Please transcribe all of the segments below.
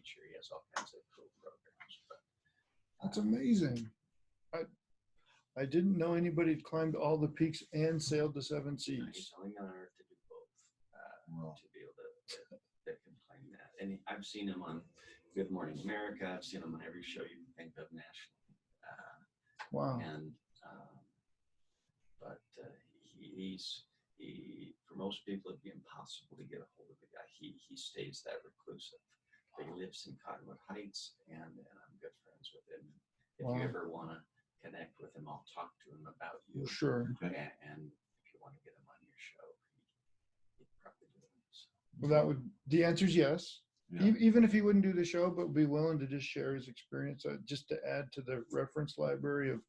nature. He has all kinds of cool programs. But That's amazing. I didn't know anybody had climbed all the peaks and sailed the 7 he's seas. only on Earth to do both, to be able to can claim that. And I've seen him on Good Morning America. I've seen him on every show you can think of nationally. Wow. And but for most people it'd be impossible to get a hold of the guy. He stays that reclusive. He lives in Cottonwood Heights, and I'm good friends with him. If you ever want to connect with him, I'll talk to him about you. Sure. And if you want to get him on your show, he'd probably do it. So. Well, the answer is yes. Yeah. Even if he wouldn't do the show, but be willing to just share his experience, just to add to the reference library of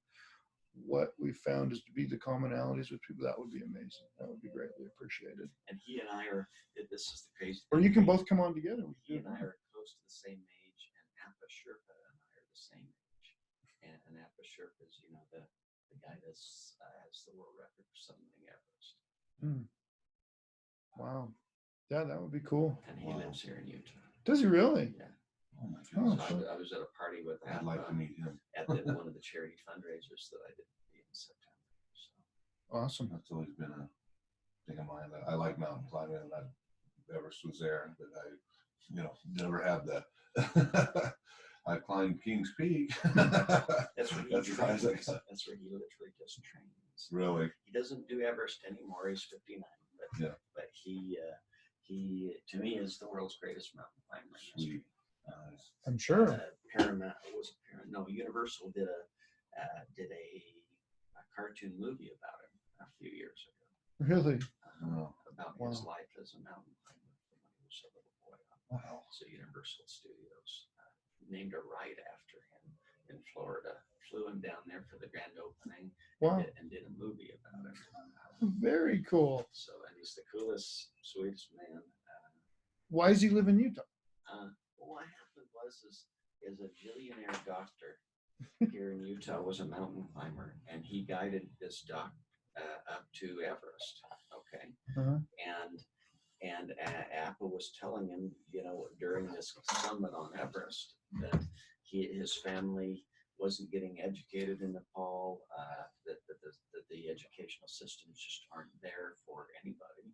what we found is to be the commonalities with people, that would be amazing. That would be greatly appreciated. And he and I are, this is the crazy Or thing. you can both come on together. He and I are close to the same age, and Appa Sherpa and I are the same age. And Appa Sherpa is, the guy that's has the world record for summiting Everest. Wow. Yeah, that would be cool. And he lives here in Utah. Does he really? Yeah. Oh my Oh, gosh. So I was at a party with I'd Appa like to meet him. at one of the charity fundraisers that I did in September. So. Awesome. That's always been a thing of mine. I like mountain climbing, and Everest was there, but I, never had that. I climbed Kings Peak. That's where he trains. That's where he literally just trains. Really? He doesn't do Everest anymore. He's 59, but he to me is the world's greatest mountain climber. Sweet. I'm sure. Universal did a cartoon movie about him a few years ago. Really? About his life as a mountain climber from when he was a little boy. Wow. So Universal Studios named a ride after him in Florida. Flew him down there for the grand opening. Wow. And did a movie about him. Very cool. So, and he's the coolest, sweetest man. Why does he live in Utah? What happened is a billionaire doctor here in Utah was a mountain climber, and he guided this doc up to Everest. Okay. Uh-huh. And Appa was telling him, during this summit on Everest, that his family wasn't getting educated in Nepal, that the educational systems just aren't there for anybody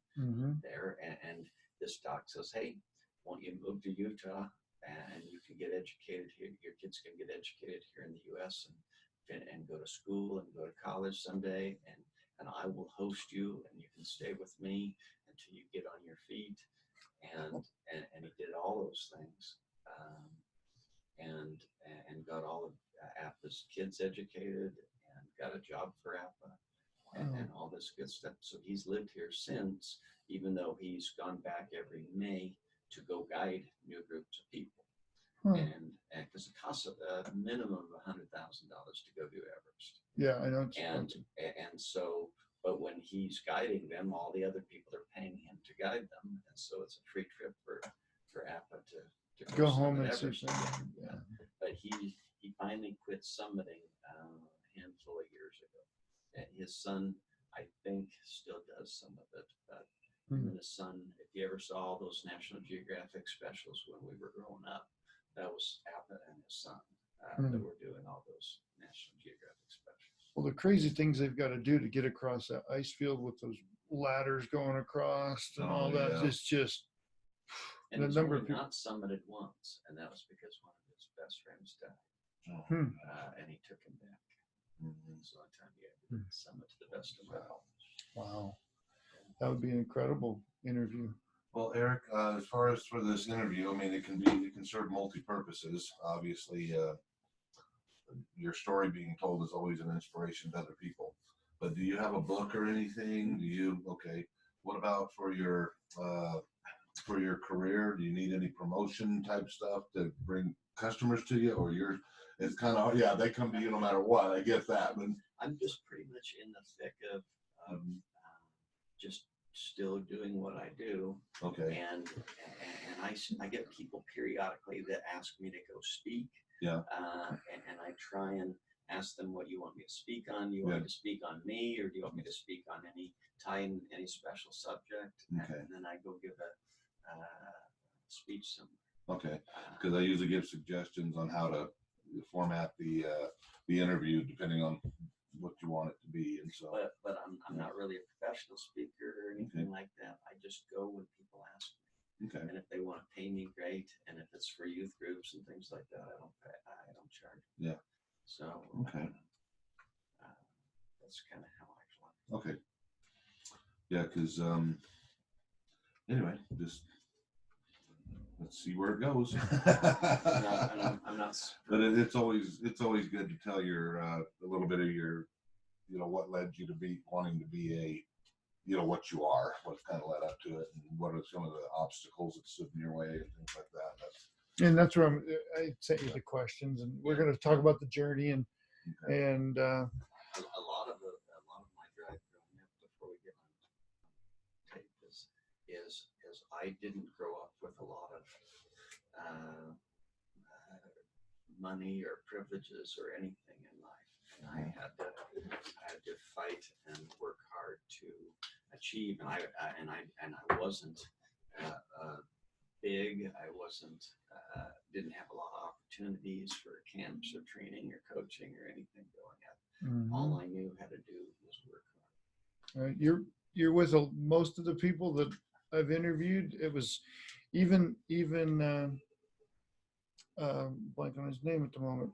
there. And this doc says, hey, won't you move to Utah and you can get educated here? Your kids can get educated here in the U.S. and go to school and go to college someday, and I will host you, and you can stay with me until you get on your feet. And he did all those things, and got all of Appa's kids educated, and got a job for Appa, and all this good stuff. So he's lived here since, even though he's gone back every May to go guide new groups of people. And because it costs a minimum of $100,000 to go do Everest. Yeah, I know. And so, but when he's guiding them, all the other people are paying him to guide them, and so it's a free trip for Appa to go home and see Everest. Yeah. But he finally quit summiting a handful of years ago. And his son, I think, still does some of it. But him and his son, if you ever saw all those National Geographic specials when we were growing up, that was Appa and his son that were doing all those National Geographic specials. Well, the crazy things they've got to do to get across that ice field with those ladders going across and all that, it's just and the he's number only of people. not summited once, and that was because one of his best friends died, and he took him back. So I time he had to summit to the best of my knowledge. Wow, that would be an incredible interview. Well, Eric, as far as for this interview, I mean, it can serve multi-purposes. Obviously, your story being told is always an inspiration to other people. But do you have a book or anything? What about for your career? Do you need any promotion type stuff to bring customers to you, or it's kind of, they come to you no matter what. I get that, but I'm just pretty much in the thick of just still doing what I do. Okay. And I get people periodically that ask me to go speak. Yeah. And I try and ask them, what do you want me to speak on? Do you want me to speak on me, or do you want me to speak on any special subject? Okay. And then I go give a speech somewhere. Okay, because I usually give suggestions on how to format the interview depending on what you want it to be, and so. But I'm not really a professional speaker or anything like that. I just go when people ask me. Okay. And if they want to pay me, great. And if it's for youth groups and things like that, I don't charge. Yeah. So Okay. that's kind of how I fly. Okay. Yeah, because anyway, just let's see where it goes. I'm not. But it's always good to tell your a little bit of your, what led you to wanting to be a, what you are, what kind of led up to it, and what are some of the obstacles that stood in your way and things like that. And that's where I sent you the questions, and we're going to talk about the journey and Okay. and a lot of my drive growing up before we get on tape is I didn't grow up with a lot of money or privileges or anything in life, and I had to fight and work hard to achieve. And I wasn't big. I wasn't didn't have a lot of opportunities for camps or training or coaching or anything going on. All I knew how to do was work hard. You're with most of the people that I've interviewed. It was even blank on his name at the moment.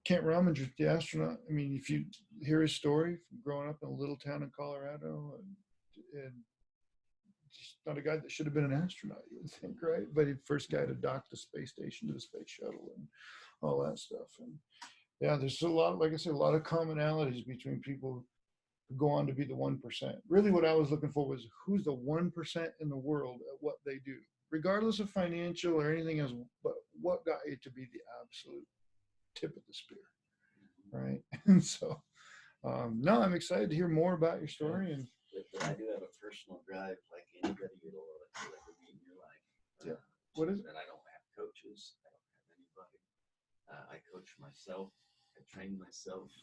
Kent Rominger, the astronaut. I mean, if you hear his story from growing up in a little town in Colorado, and he's not a guy that should have been an astronaut, you would think, right? But he first guy to dock the space station to the space shuttle and all that stuff. And yeah, there's a lot, like I said, a lot of commonalities between people who go on to be the 1%. Really what I was looking for was who's the 1% in the world at what they do, regardless of financial or anything else, but what got you to be the absolute tip of the spear, right? And so, no, I'm excited to hear more about your story. And but I do have a personal drive, like anybody you'll ever meet in your life. Yeah. What is it? And I don't have coaches. I don't have anybody. I coach myself. I train myself.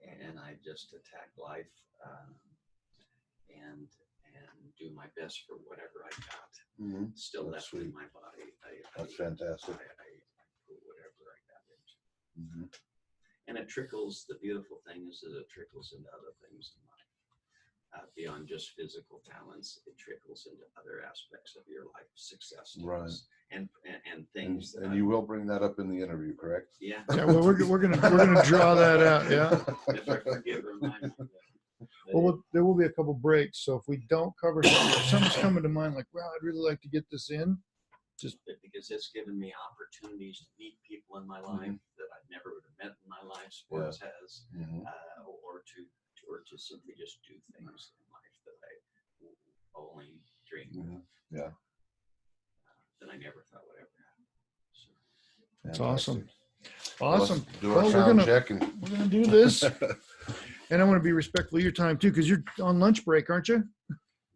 And I just attack life and do my best for whatever I got. Still That's left in sweet. my body. That's fantastic. I put whatever I got into. And it trickles. The beautiful thing is that it trickles into other things in life. Beyond just physical talents, it trickles into other aspects of your life, success, Right. and things. And you will bring that up in the interview, correct? Yeah. yeah, well, we're gonna draw that out. Yeah. If I forget, remind me. Well, there will be a couple breaks. So if we don't cover something, if something's coming to mind, like, wow, I'd really like to get this in, just because it's given me opportunities to meet people in my life that I never would have met in my life. Sports has, or to simply just do things in life that I only dreamed of. Yeah. That I never thought would ever happen. So. it's awesome. Fantastic. Awesome. Let's do our sound we're gonna check and we're gonna do this, and I want to be respectful of your time too, because you're on lunch break, aren't you?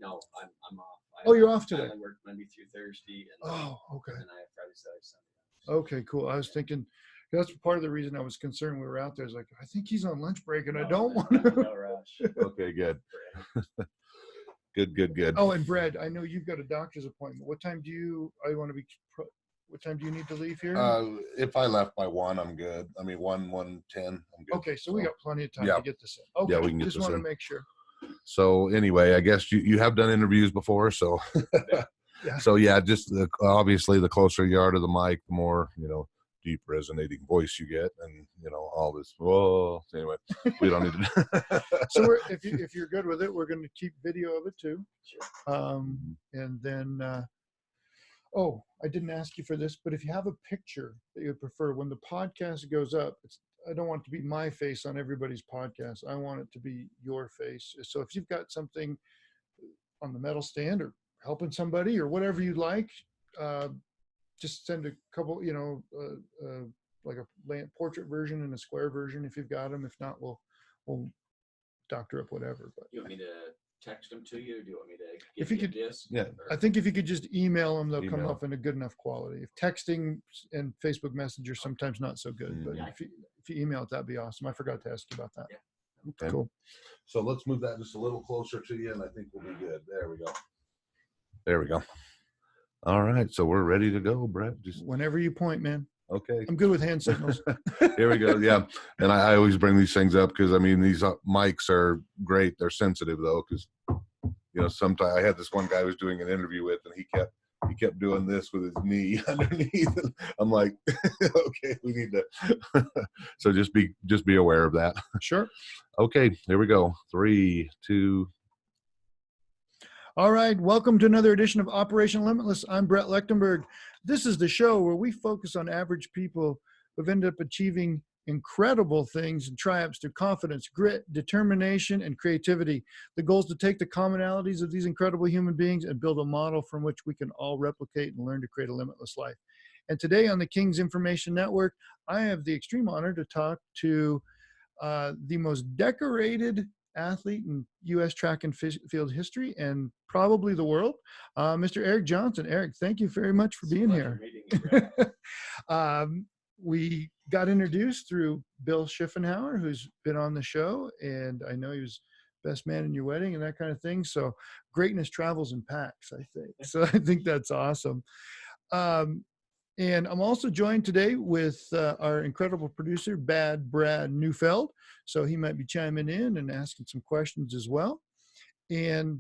No, I'm off. You're off today. I work Monday through Thursday, and Okay. and I have Friday, Saturday, Sunday. Okay, cool. I was thinking that's part of the reason I was concerned we were out there. Is like, I think he's on lunch break, and I don't want to. No rush. okay, good. Good. Oh, and Brad, I know you've got a doctor's appointment. What time do you need to leave here? If I left by 1, I'm good. I mean, 1:10, I'm good. Okay, so we got plenty of time Yeah. to get this in. Okay, Yeah, we can get just this want to in. make sure. So anyway, I guess you have done interviews before, so Yeah. so yeah, just obviously the closer you are to the mic, the more deep resonating voice you get, and all this. Whoa. Anyway, we don't need to. So if you're good with it, we're going to keep video of it too. And then, I didn't ask you for this, but if you have a picture that you prefer when the podcast goes up, I don't want it to be my face on everybody's podcast. I want it to be your face. So if you've got something on the metal stand or helping somebody or whatever you'd like, just send a couple, like a portrait version and a square version if you've got them. If not, we'll doctor up whatever. But You want me to text them to you? Or do you want me to If give you you could- a disc? Yeah. Or- I think if you could just email them, they'll come Email. up in a good enough quality. If texting and Facebook Messenger sometimes not so good, but Yeah. if you email it, that'd be awesome. I forgot to ask you about that. Yeah. Okay. Cool. So let's move that just a little closer to you, and I think we'll be good. There we go. All right, so we're ready to go, Brett. Just Whenever you point, man. okay. I'm good with hand signals. Here we go. Yeah, and I always bring these things up because I mean these mics are great. They're sensitive though, because sometimes I had this one guy I was doing an interview with, and he kept doing this with his knee underneath. And I'm like, okay, we need to. So just be aware of that. Sure. Okay, here we go. 3, 2. All right. Welcome to another edition of Operation Limitless. I'm Brett Lechtenberg. This is the show where we focus on average people who've ended up achieving incredible things and triumphs through confidence, grit, determination, and creativity. The goal is to take the commonalities of these incredible human beings and build a model from which we can all replicate and learn to create a limitless life. And today on the King's Information Network, I have the extreme honor to talk to the most decorated athlete in U.S. track and field history and probably the world, Mr. Eric Johnson. Eric, thank you very much for being here. We got introduced through Bill Schiffenhauer, who's been on the show, and I know he was best man in your wedding and that kind of thing. So greatness travels in packs, I think. So I think that's awesome. And I'm also joined today with our incredible producer, Brad Neufeld. So he might be chiming in and asking some questions as well. And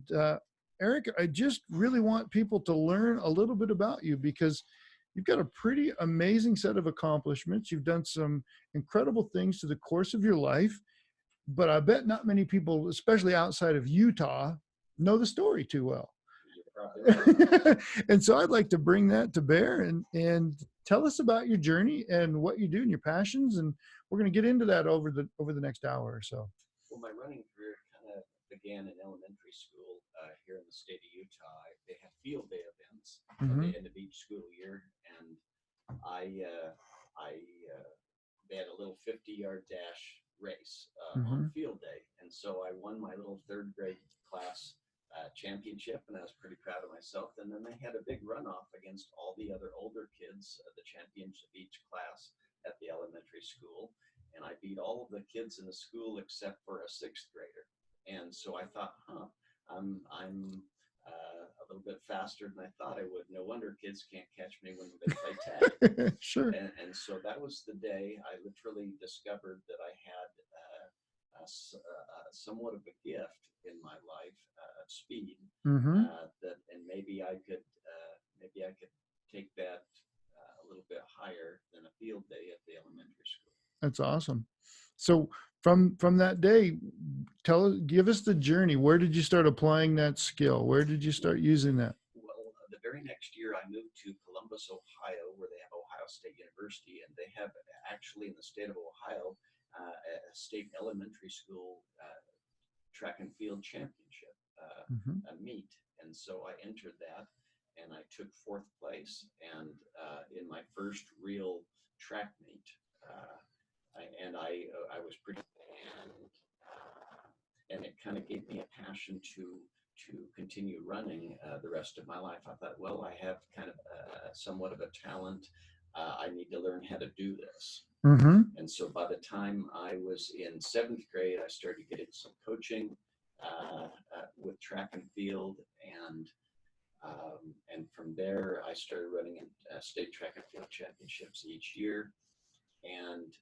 Eric, I just really want people to learn a little bit about you because you've got a pretty amazing set of accomplishments. You've done some incredible things through the course of your life, but I bet not many people, especially outside of Utah, know the story too well. And so I'd like to bring that to bear and tell us about your journey and what you do and your passions. And we're going to get into that over the next hour or so. Well, my running career kind of began in elementary school here in the state of Utah. They have field day events at the end of each school year, and they had a little 50-yard dash race on field day, and so I won my little third grade class championship, and I was pretty proud of myself. And then they had a big runoff against all the other older kids, the champions of each class at the elementary school, and I beat all of the kids in the school except for a sixth grader. And so I thought, I'm a little bit faster than I thought I would. No wonder kids can't catch me when they play tag. Sure. And so that was the day I literally discovered that I had somewhat of a gift in my life, speed, and maybe I could take that a little bit higher than a field day at the elementary school. That's awesome. So from that day, give us the journey. Where did you start applying that skill? Where did you start using that? Well, the very next year I moved to Columbus, Ohio, where they have Ohio State University, and they have actually in the state of Ohio a state elementary school track and field championship a meet. And so I entered that, and I took fourth place. And in my first real track meet, I was pretty, and it kind of gave me a passion to continue running the rest of my life. I thought, well, I have kind of somewhat of a talent. I need to learn how to do this. And so by the time I was in seventh grade, I started getting some coaching with track and field, and from there I started running in state track and field championships each year. And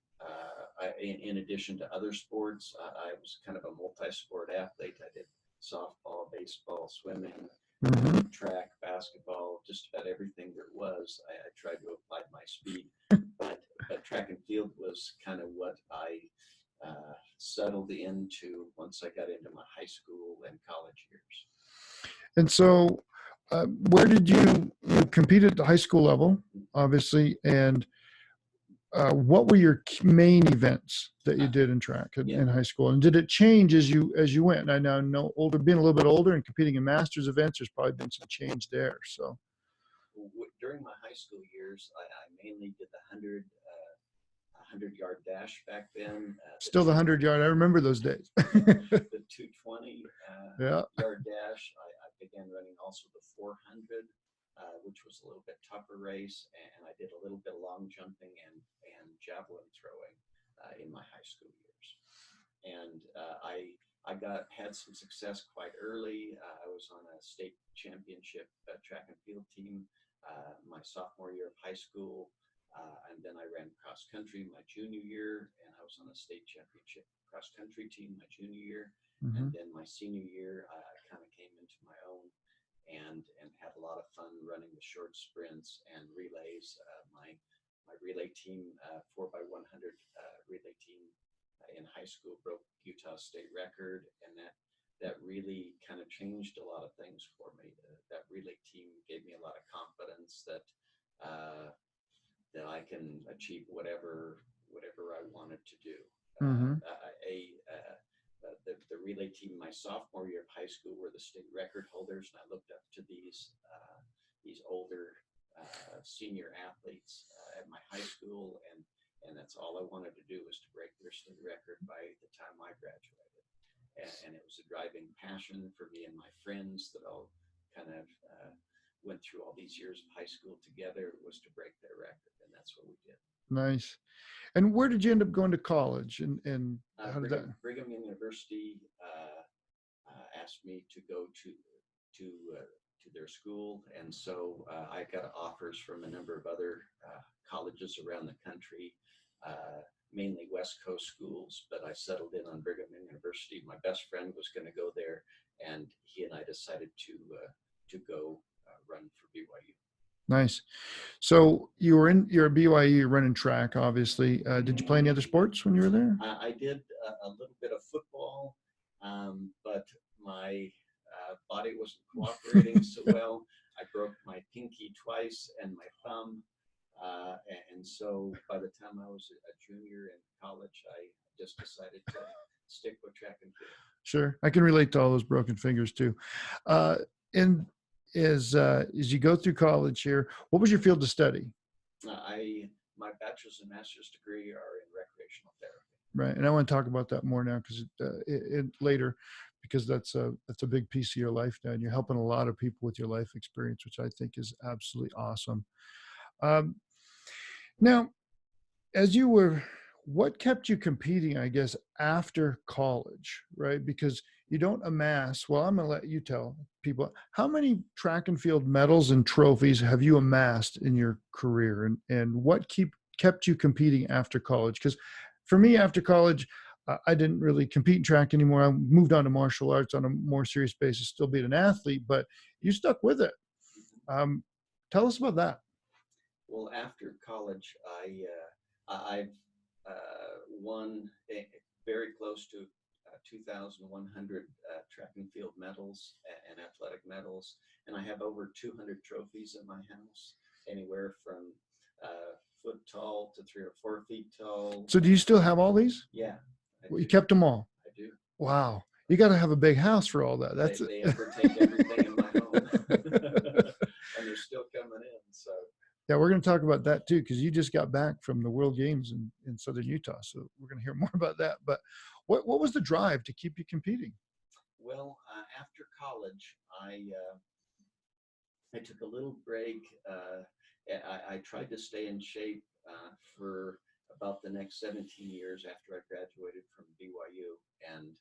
in addition to other sports, I was kind of a multi-sport athlete. I did softball, baseball, swimming, track, basketball, just about everything there was. I tried to apply my speed, but track and field was kind of what I settled into once I got into my high school and college years. And so where did you compete at the high school level, obviously, and what were your main events that you did in track in high school? And did it change as you went? And I now know being a little bit older and competing in masters events, there's probably been some change there. So during my high school years, I mainly did the 100-yard dash back then. Still the 100-yard. I remember those days. The 220 yard dash. I began running also the 400, which was a little bit tougher race, and I did a little bit of long jumping and javelin throwing in my high school years. And I had some success quite early. I was on a state championship track and field team my sophomore year of high school, and then I ran cross country my junior year, and I was on a state championship cross country team my junior year. Mm-hmm. And then my senior year, I kind of came into my own and had a lot of fun running the short sprints and relays. My relay team, 4x100 relay team in high school, broke Utah state record, and that really kind of changed a lot of things for me. That relay team gave me a lot of confidence that that I can achieve whatever I wanted to do. Mm-hmm. The relay team my sophomore year of high school were the state record holders, and I looked up to these older senior athletes at my high school, and that's all I wanted to do was to break their state record by the time I graduated. And it was a driving passion for me and my friends that all kind of went through all these years of high school together, was to break their record, and that's what we did. Nice. And where did you end up going to college? And how did that? Brigham Young University asked me to go to their school, and so I got offers from a number of other colleges around the country, mainly West Coast schools, but I settled in on Brigham Young University. My best friend was going to go there, and he and I decided to go run for BYU. Nice. So you're at BYU, you're running track, obviously. Did you play any other sports when you were there? I did a little bit of football, but my body wasn't cooperating so well. I broke my pinky twice and my thumb. And so by the time I was a junior in college, I just decided to stick with track and field. Sure. I can relate to all those broken fingers too. And as you go through college here, what was your field of study? My bachelor's and master's degree are in recreational therapy. Right. And I want to talk about that more now because later, because that's a big piece of your life now, and you're helping a lot of people with your life experience, which I think is absolutely awesome. Now, what kept you competing, I guess, after college, right? Because you don't amass, well, I'm going to let you tell people, how many track and field medals and trophies have you amassed in your career? And what kept you competing after college? Because for me, after college, I didn't really compete in track anymore. I moved on to martial arts on a more serious basis, still being an athlete, but you stuck with it. Tell us about that. Well, after college, I've won very close to 2,100 track and field medals and athletic medals, and I have over 200 trophies in my house, anywhere from foot tall to 3 or 4 feet tall. So do you still have all these? Yeah. Well, you kept them all? I do. Wow. You got to have a big house for all that. They overtake everything in my home. And they're still coming in. So yeah, we're going to talk about that too, because you just got back from the World Games in Southern Utah. So we're going to hear more about that. But what was the drive to keep you competing? Well, after college, I took a little break. I tried to stay in shape for about the next 17 years after I graduated from BYU. And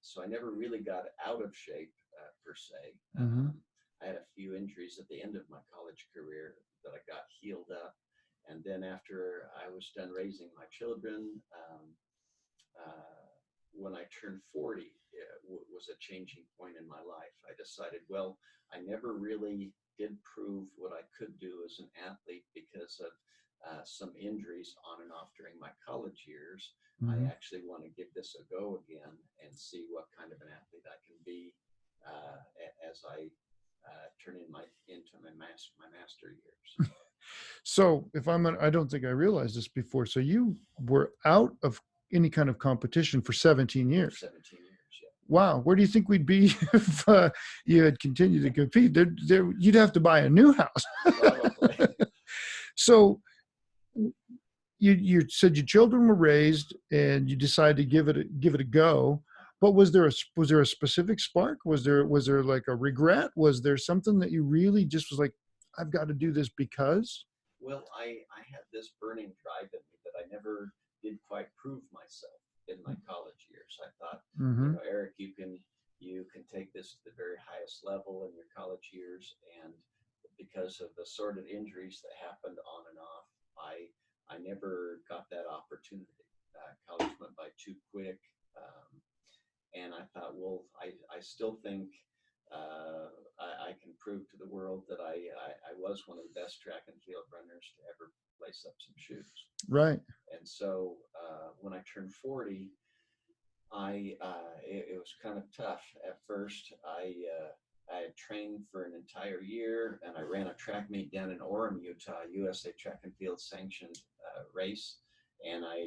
so I never really got out of shape per se. Mm-hmm. I had a few injuries at the end of my college career that I got healed up. And then after I was done raising my children, when I turned 40, was a changing point in my life. I decided, well, I never really did prove what I could do as an athlete because of some injuries on and off during my college years. Mm-hmm. I actually want to give this a go again and see what kind of an athlete I can be as I turn into my master years. So I don't think I realized this before. So you were out of any kind of competition for 17 years. 17 years, yeah. Wow. Where do you think we'd be if you had continued to compete? You'd have to buy a new house. Probably. So you said your children were raised and you decided to give it a go. But was there a specific spark? Was there like a regret? Was there something that you really just was like, I've got to do this because? Well, I had this burning drive in me that I never did quite prove myself. in my college years. I thought, Mm-hmm. Eric, you can take this to the very highest level in your college years, and because of the sort of injuries that happened on and off, I never got that opportunity. College went by too quick, and I thought, well, I still think I can prove to the world that I was one of the best track and field runners to ever lace up some shoes. Right. And so when I turned 40, it was kind of tough at first. I had trained for an entire year, and I ran a track meet down in Orem, Utah, USA Track and Field sanctioned race, and I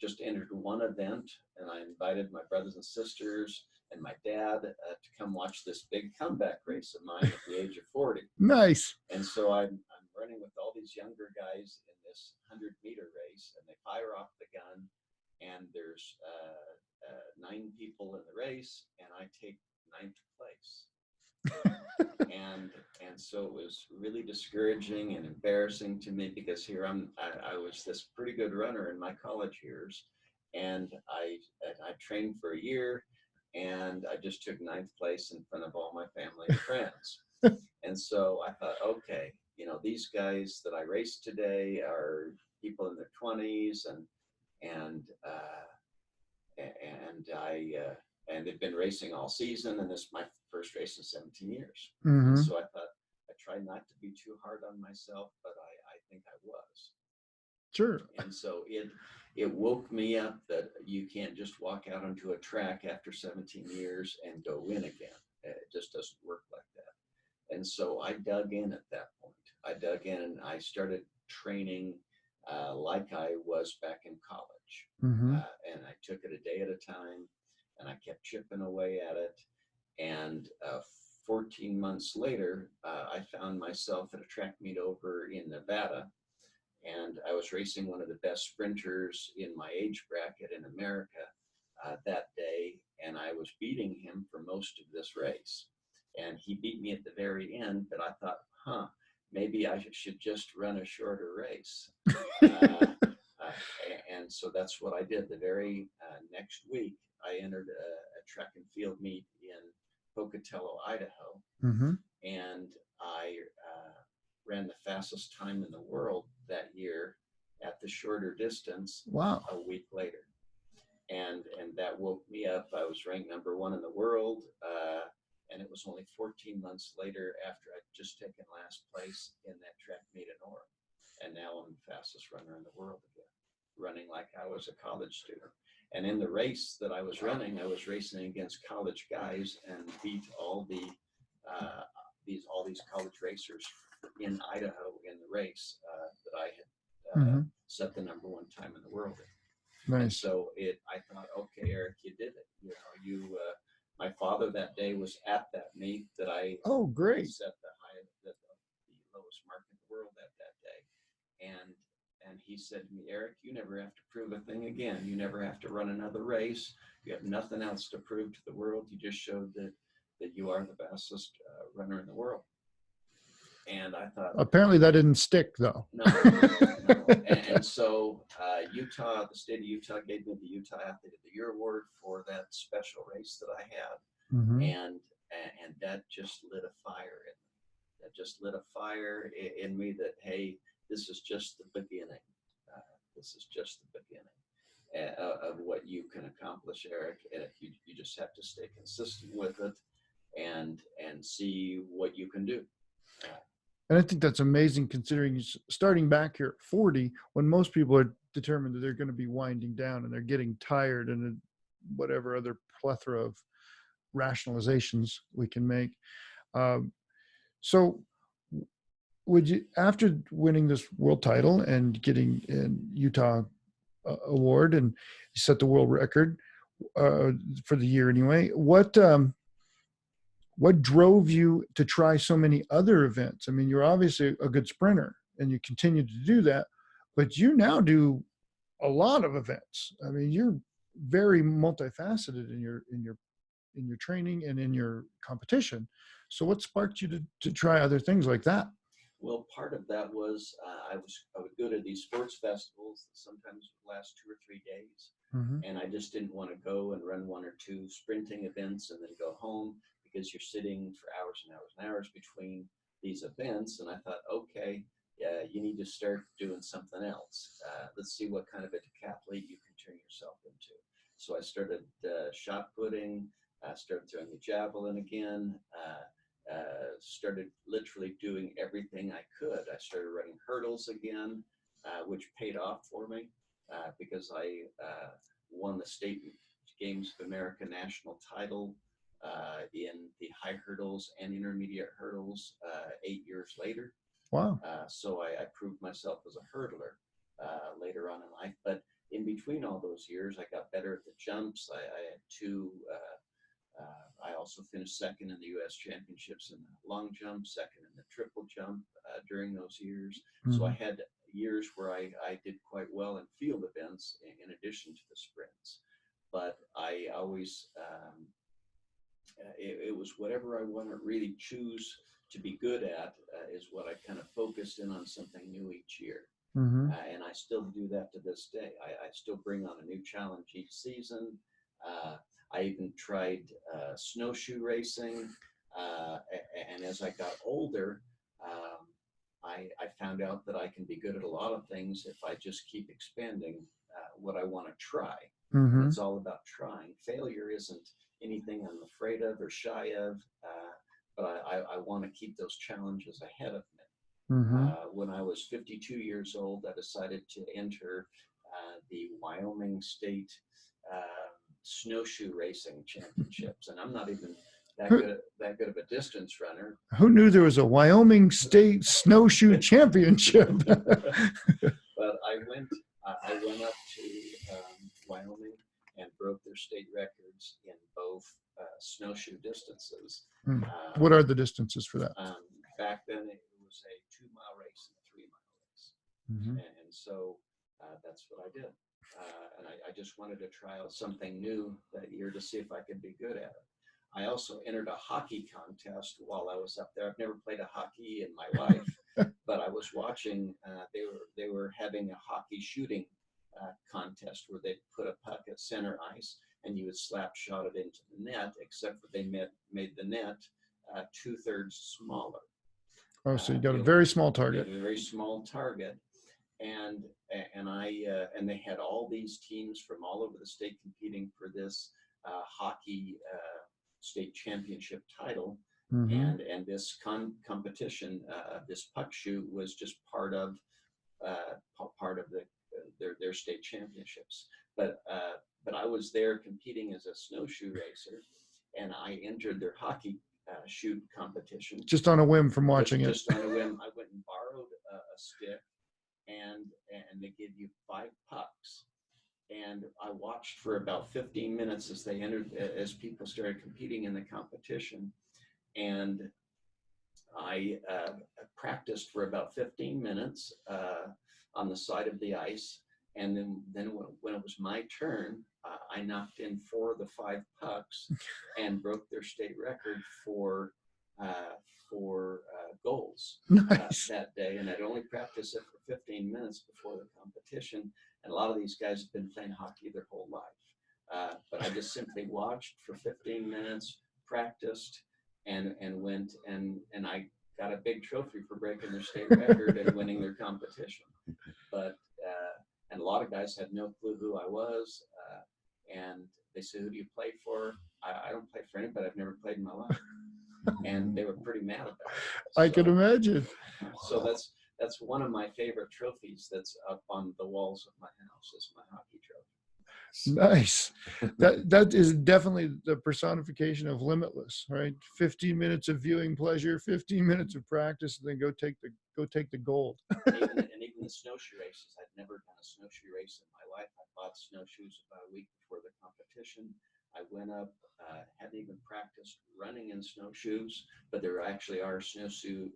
just entered one event, and I invited my brothers and sisters and my dad to come watch this big comeback race of mine at the age of 40. Nice. And so I'm running with all these younger guys in this 100-meter race, and they fire off the gun, and there's 9 people in the race, and I take 9th place. and so it was really discouraging and embarrassing to me, because here I was this pretty good runner in my college years, and I trained for a year, and I just took 9th place in front of all my family and friends. And so I thought, okay, these guys that I raced today are people in their 20s, and they've been racing all season, and this is my first race in 17 years. Mm-hmm. And so I thought, I tried not to be too hard on myself, but I think I was. Sure. And so it woke me up that you can't just walk out onto a track after 17 years and go win again. It just doesn't work like that. And so I dug in at that point. I dug in and I started training like I was back in college. Mm-hmm. And I took it a day at a time, and I kept chipping away at it. And 14 months later, I found myself at a track meet over in Nevada, and I was racing one of the best sprinters in my age bracket in America that day, and I was beating him for most of this race. And he beat me at the very end, but I thought, maybe I should just run a shorter race. And so that's what I did. The very next week, I entered a track and field meet in Pocatello, Idaho, Mm-hmm. and I ran the fastest time in the world that year at the shorter distance. Wow. A week later. And that woke me up. I was ranked number 1 in the world, and it was only 14 months later, after I'd just taken last place in that track meet in Orem. And now I'm the fastest runner in the world again, running like I was a college student. And in the race that I was running, I was racing against college guys and beat all these college racers in Idaho in the race that I had Mm-hmm. set the number 1 time in the world in. And Nice. so I thought, okay, Eric, you did it. My father that day was at that meet that I Oh, great. set the lowest mark in the world at that day. And he said to me, Eric, you never have to prove a thing again. You never have to run another race. You have nothing else to prove to the world. You just showed that you are the fastest runner in the world. And I thought, Apparently that didn't stick, though. No. And so Utah, the state of Utah gave me the Utah Athlete of the Year award for that special race that I had. Mm-hmm. And that just lit a fire in me. That just lit a fire in me that, hey, this is just the beginning. This is just the beginning of what you can accomplish, Eric. And if you just have to stay consistent with it and see what you can do. And I think that's amazing, considering starting back here at 40, when most people are determined that they're going to be winding down and they're getting tired, and whatever other plethora of rationalizations we can make. So would you, after winning this world title and getting an Utah award, and you set the world record for the year anyway, what drove you to try so many other events? I mean, you're obviously a good sprinter and you continue to do that, but you now do a lot of events. I mean, you're very multifaceted in your training and in your competition. So what sparked you to try other things like that? Well, part of that was I would go to these sports festivals that sometimes would last 2 or 3 days, Hmm. and I just didn't want to go and run one or two sprinting events and then go home because you're sitting for hours and hours and hours between these events. And I thought, okay, yeah, you need to start doing something else. Let's see what kind of a decathlete you can turn yourself into. So I started shot putting. I started throwing the javelin again. Started literally doing everything I could. I started running hurdles again, which paid off for me because I won the State Games of America national title in the high hurdles and intermediate hurdles 8 years later. Wow. So I proved myself as a hurdler later on in life. But in between all those years, I got better at the jumps. I had two. I also finished second in the U.S. championships in the long jump, second in the triple jump during those years. So I Mhm. had years where I did quite well in field events in addition to the sprints. But I always, it was whatever I want to really choose to be good at is what I kind of focused in on something new each year. Mhm. And I still do that to this day. I still bring on a new challenge each season. Uh, I even tried snowshoe racing. And as I got older, I found out that I can be good at a lot of things if I just keep expanding what I want to try. And Mhm. it's all about trying. Failure isn't anything I'm afraid of or shy of, but I want to keep those challenges ahead of me. Mhm. When I was 52 years old, I decided to enter the Wyoming State Snowshoe Racing Championships, and I'm not even Who, that good of a distance runner. who knew there was a Wyoming State Snowshoe Championship? But I went up to Wyoming and broke their state records in both snowshoe distances. Hmm. What Um, are the distances for that? Back then, it was a 2 mile race and a 3 mile race. Mhm. And so that's what I did. And I just wanted to try out something new that year to see if I could be good at it. I also entered a hockey contest while I was up there. I've never played a hockey in my life, but I was watching. They were having a hockey shooting contest where they put a puck at center ice and you would slap shot it into the net, except for they made the net 2/3 smaller. Oh, so you got a You very small know, target. a very small target, and and they had all these teams from all over the state competing for this hockey state championship title, Mhm. and this competition, this puck shoot was just part of their state championships. But I was there competing as a snowshoe racer, and I entered their hockey shoot competition Just on a whim from just watching it. just on a whim. I went and borrowed a stick, and they give you 5 pucks. And I watched for about 15 minutes as people started competing in the competition, and I practiced for about 15 minutes on the side of the ice. And then when it was my turn, I knocked in 4 of the 5 pucks and broke their state record uh, for goals Nice. that day. And I'd only practiced it for 15 minutes before the competition. And a lot of these guys have been playing hockey their whole life. But I just simply watched for 15 minutes, practiced, and went and I got a big trophy for breaking their state record and winning their competition. But and a lot of guys had no clue who I was, and they said, "Who do you play for?" I don't play for anybody. I've never played in my life, and they were pretty mad about it. I can imagine. So that's one of my favorite trophies that's up on the walls of my house is my hockey trophy. Nice. That is definitely the personification of Limitless, right? 15 minutes of viewing pleasure, 15 minutes of practice, and then go take the gold. And even the snowshoe races. I'd never done a snowshoe race in my life. I bought snowshoes about a week before the competition. I went up, hadn't even practiced running in snowshoes, but there actually are snowshoe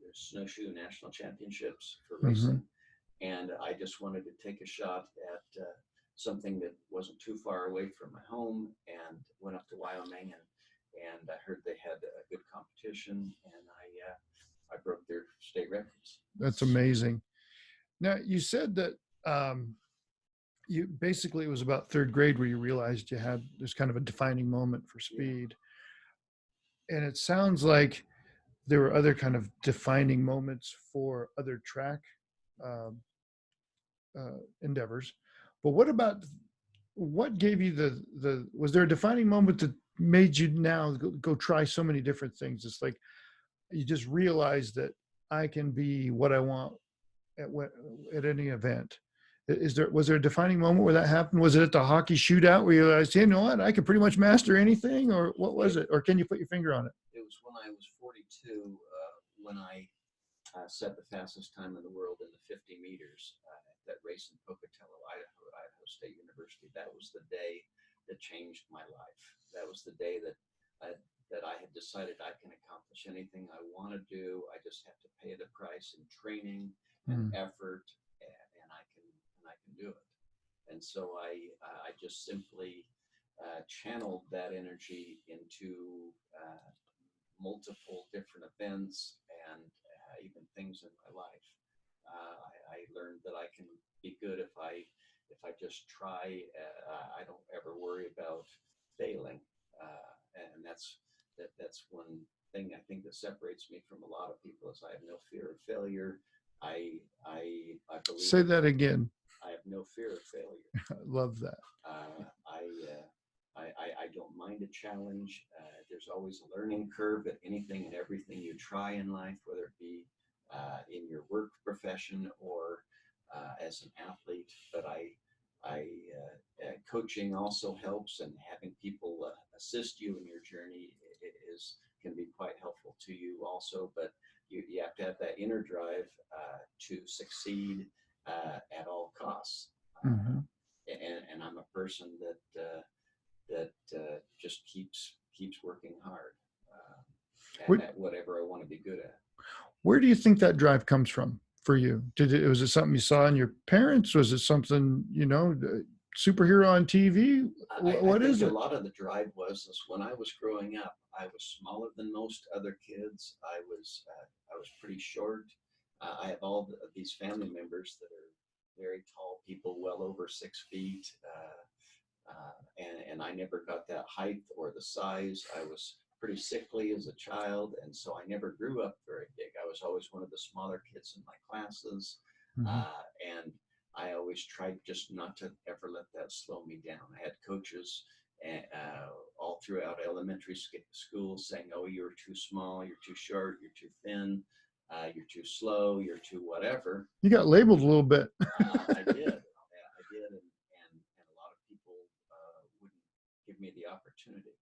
national championships for Mhm. racing. And I just wanted to take a shot at something that wasn't too far away from my home, and went up to Wyoming, and I heard they had a good competition, and I broke their state records. That's amazing. Now, you said that you basically, it was about third grade where you realized there's kind of a defining moment for speed. And it sounds like there were other kind of defining moments for other track um, endeavors. But what gave you was there a defining moment that made you now go try so many different things? It's like you just realized that I can be what I want at any event. Was there a defining moment where that happened? Was it at the hockey shootout where you realized, hey, you know what, I can pretty much master anything, or what was it? Or can you put your finger on it? It was when I was 42, when I set the fastest time in the world in the 50 meters at that race in Pocatello, Idaho State University. That was the day that changed my life. That was the day that I had decided I can accomplish anything I want to do. I just have to pay the price in training and effort, and I can do it. And so I just simply channeled that energy into multiple different events and even things in my life. I learned that I can be good if I just try. I don't ever worry about failing, and that's one thing I think that separates me from a lot of people is I have no fear of failure. I believe. Say that again. I have no fear of failure. I love that. I don't mind a challenge. There's always a learning curve at anything and everything you try in life, whether it be in your work profession or as an athlete. But coaching also helps, and having people assist you in your journey can be quite helpful to you also. But you have to have that inner drive to succeed at all costs. And I'm a person that just keeps working hard at whatever I want to be good at. Where do you think that drive comes from for you? Was it something you saw in your parents? Was it something, superhero on TV? What is it? A lot of the drive was when I was growing up, I was smaller than most other kids. I was pretty short. I have all of these family members that are very tall people, well over 6 feet. And I never got that height or the size. I was pretty sickly as a child, and so I never grew up very big. I was always one of the smaller kids in my classes, and I always tried just not to ever let that slow me down. I had coaches all throughout elementary school saying, "Oh, you're too small, you're too short, you're too thin, you're too slow, you're too whatever." You got labeled a little bit. I did. And a lot of people wouldn't give me the opportunity.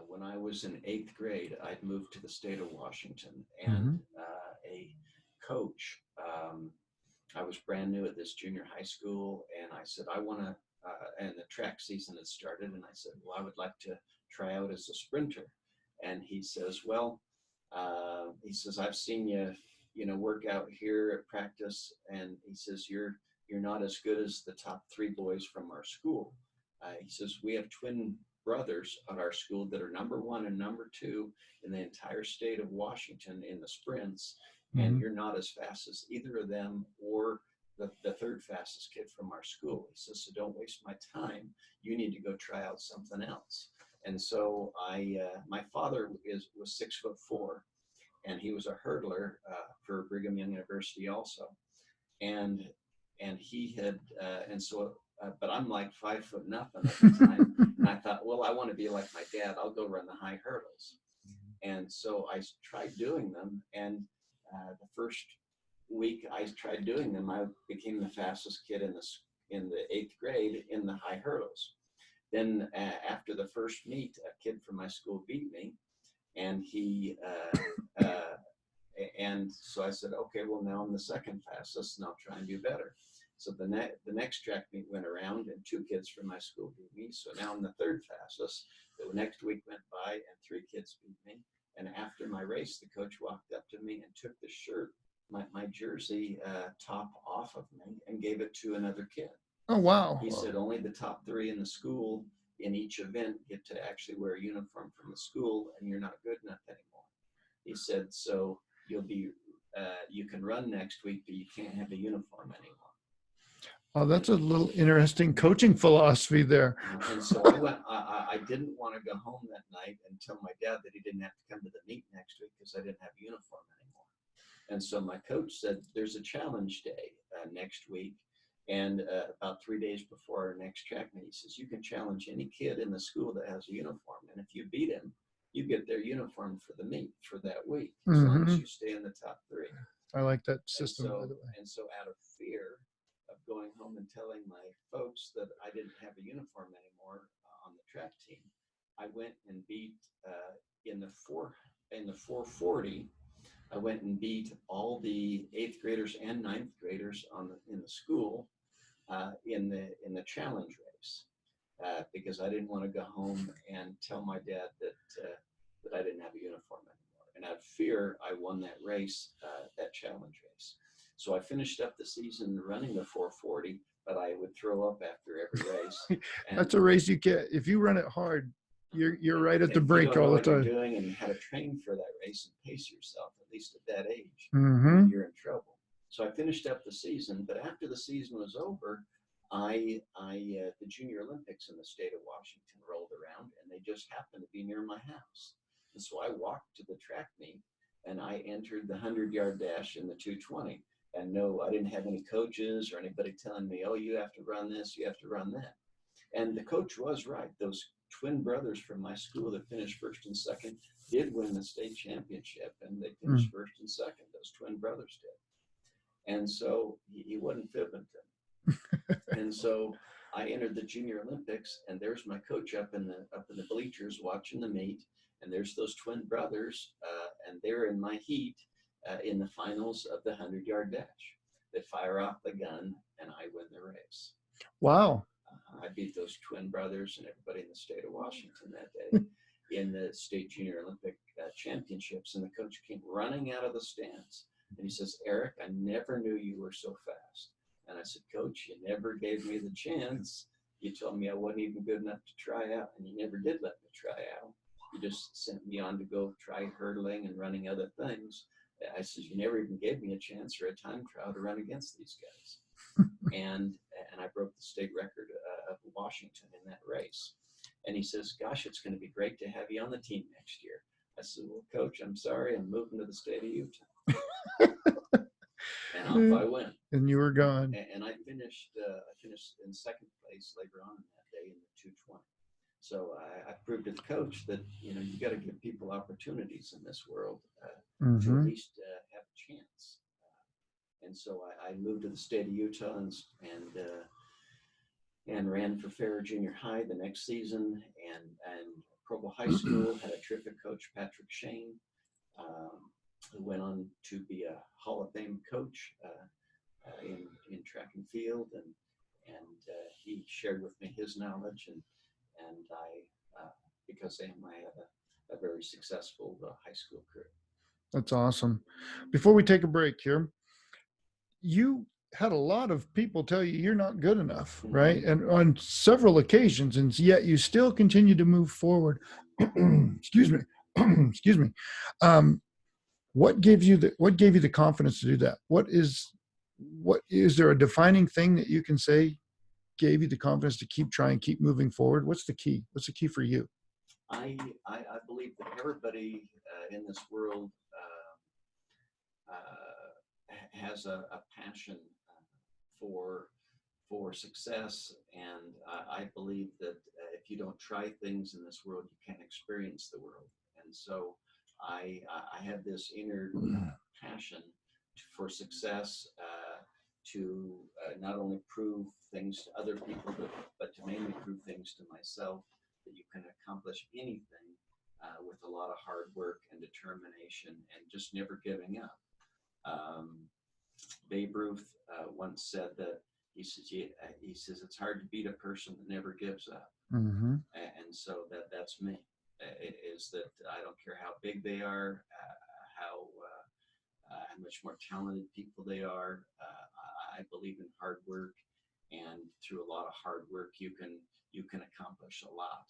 When I was in 8th grade, I'd moved to the state of Washington, and a coach, I was brand new at this junior high school, and I said, I want to, and the track season had started, and I said, well, I would like to try out as a sprinter. And he says, well, I've seen you, work out here at practice, and he says, you're not as good as the top 3 boys from our school. He says, we have twin brothers at our school that are number 1 and number 2 in the entire state of Washington in the sprints, and you're not as fast as either of them or the 3rd fastest kid from our school. He says, so don't waste my time. You need to go try out something else. And so my father was 6'4", and he was a hurdler for Brigham Young University also. And he had, but I'm like 5 foot nothing at the time. And I thought, well, I want to be like my dad. I'll go run the high hurdles. And so I tried doing them. And the first week I tried doing them, I became the fastest kid in the 8th grade in the high hurdles. Then after the first meet, a kid from my school beat me, and and so I said, okay, well, now I'm the 2nd fastest, and I'll try and do better. So the next track meet went around, and 2 kids from my school beat me. So now I'm the 3rd fastest. The next week went by, and 3 kids beat me. And after my race, the coach walked up to me and took the shirt, my jersey top off of me, and gave it to another kid. Oh, wow. He said, only the top 3 in the school in each event get to actually wear a uniform from the school, and you're not good enough anymore. He said, so you'll be you can run next week, but you can't have a uniform anymore. Oh, that's a little interesting coaching philosophy there. And so I went, I didn't want to go home that night and tell my dad that he didn't have to come to the meet next week because I didn't have a uniform anymore. And so my coach said, there's a challenge day next week. And about 3 days before our next track meet, he says, you can challenge any kid in the school that has a uniform. And if you beat him, you get their uniform for the meet for that week, as long as you stay in the top 3. I like that system, by the way. And so out of fear of going home and telling my folks that I didn't have a uniform anymore on the track team, I went and beat in the 440. I went and beat all the 8th graders and 9th graders in the school in the challenge race because I didn't want to go home and tell my dad that I didn't have a uniform anymore. And out of fear, I won that race, that challenge race. So I finished up the season running the 440, but I would throw up after every race. That's a race you can't. If you run it hard, you're right at the brink all the time. You're doing and how to train for that race and pace yourself, at least at that age, you're in trouble. So I finished up the season, but after the season was over, the Junior Olympics in the state of Washington rolled around, and they just happened to be near my house. And so I walked to the track meet, and I entered the 100-yard dash in the 220. And no, I didn't have any coaches or anybody telling me, oh, you have to run this, you have to run that. And the coach was right. Those twin brothers from my school that finished first and second did win the state championship, and they finished first and second. Those twin brothers did. And so he wasn't fibbing to me. And so I entered the Junior Olympics, and there's my coach up in the bleachers watching the meet, and there's those twin brothers, and they're in my heat in the finals of the 100-yard dash. They fire off the gun, and I win the race. Wow. I beat those twin brothers and everybody in the state of Washington that day in the state junior Olympic championships. And the coach came running out of the stands, and he says, Eric, I never knew you were so fast. And I said, Coach, you never gave me the chance. You told me I wasn't even good enough to try out, and you never did let me try out. You just sent me on to go try hurdling and running other things. I said, you never even gave me a chance or a time trial to run against these guys. and I broke the state record of Washington in that race. And he says, gosh, it's going to be great to have you on the team next year. I said, well, Coach, I'm sorry, I'm moving to the state of Utah. And off I went. And you were gone. And I finished in second place later on in that day in the 220. So I proved to the coach that, you got to give people opportunities in this world to at least have a chance. And so I moved to the state of Utah and ran for Farrer Junior High the next season. And Provo High School had a terrific coach, Patrick Shane, who went on to be a Hall of Fame coach in track and field. And he shared with me his knowledge, and I, because I have a very successful high school career. That's awesome. Before we take a break here, you had a lot of people tell you you're not good enough, right? And on several occasions, and yet you still continue to move forward. Excuse me. Excuse me. What gave you the confidence to do that? What is there a defining thing that you can say gave you the confidence to keep trying, keep moving forward? What's the key? What's the key for you? I believe that everybody in this world has a passion for success, and I believe that if you don't try things in this world, you can't experience the world. And so I have this inner passion for success, to not only prove things to other people, but to mainly prove things to myself, that you can accomplish anything with a lot of hard work and determination and just never giving up. Babe Ruth once said that he says it's hard to beat a person that never gives up. And so that's me. Is that I don't care how big they are, how much more talented people they are. I believe in hard work, and through a lot of hard work, you can accomplish a lot.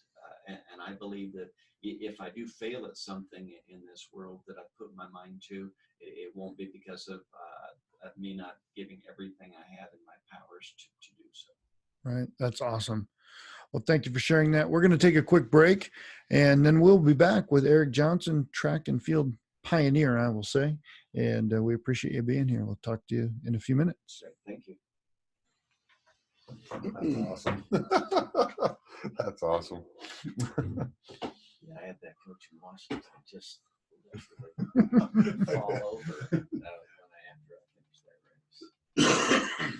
And I believe that if I do fail at something in this world that I put my mind to, it won't be because of me not giving everything I have in my powers to do so. Right. That's awesome. Well, thank you for sharing that. We're going to take a quick break, and then we'll be back with Eric Johnson, track and field pioneer, I will say. And we appreciate you being here. We'll talk to you in a few minutes. Thank you. That's awesome. That's awesome. Yeah, I had that coach in Washington just literally fall over when after I finished that race.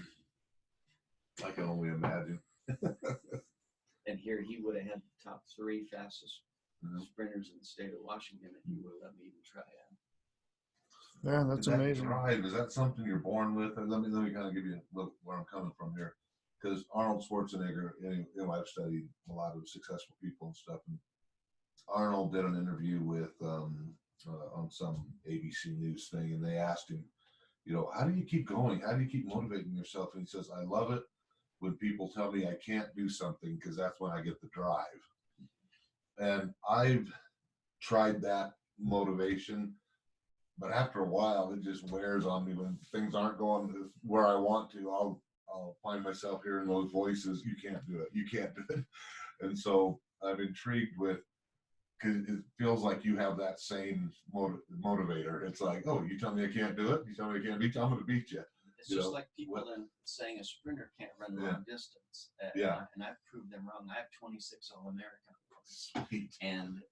I can only imagine. And here he would have had the top 3 fastest Mhm. sprinters in the state of Washington if he would have let me even try out. Yeah, that's Is that amazing. drive, is that something you're born with? Let me kind of give you a look where I'm coming from here. Because Arnold Schwarzenegger, I've studied a lot of successful people and stuff. And Arnold did an interview with on some ABC News thing, and they asked him, how do you keep going? How do you keep motivating yourself? And he says, I love it when people tell me I can't do something, because that's when I get the drive. And I've tried that motivation, but after a while, it just wears on me. When things aren't going where I want to, I'll find myself hearing those voices. You can't do it. You can't do it. And so I'm intrigued with, because it feels like you have that same motivator. It's like, oh, you tell me I can't do it. You tell me I can't beat you. I'm going to beat you. It's just like people saying a sprinter can't run a long distance. And I've proved them wrong. I have 26 All-American awards. Sweet. And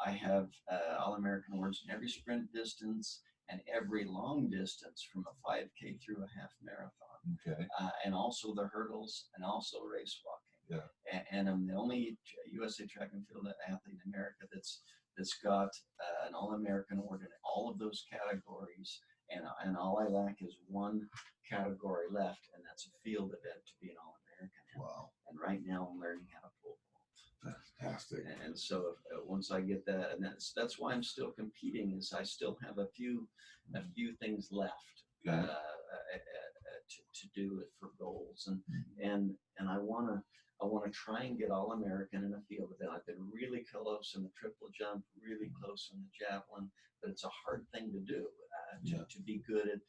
I have All-American awards in every sprint distance and every long distance from a 5K through a half marathon. Okay. And also the hurdles and also race walking. Yeah. And I'm the only USA track and field athlete in America that's got an All-American award in all of those categories. And all I lack is one category left, and that's a field event to be an All-American. Wow. And right now I'm learning how to pole vault. Fantastic. And so once I get that, and that's why I'm still competing, is I still have a few things left to do it for goals, and I want to try and get All-American in a field event. I've been really close in the triple jump, really close in the javelin, but it's a hard thing to do to be good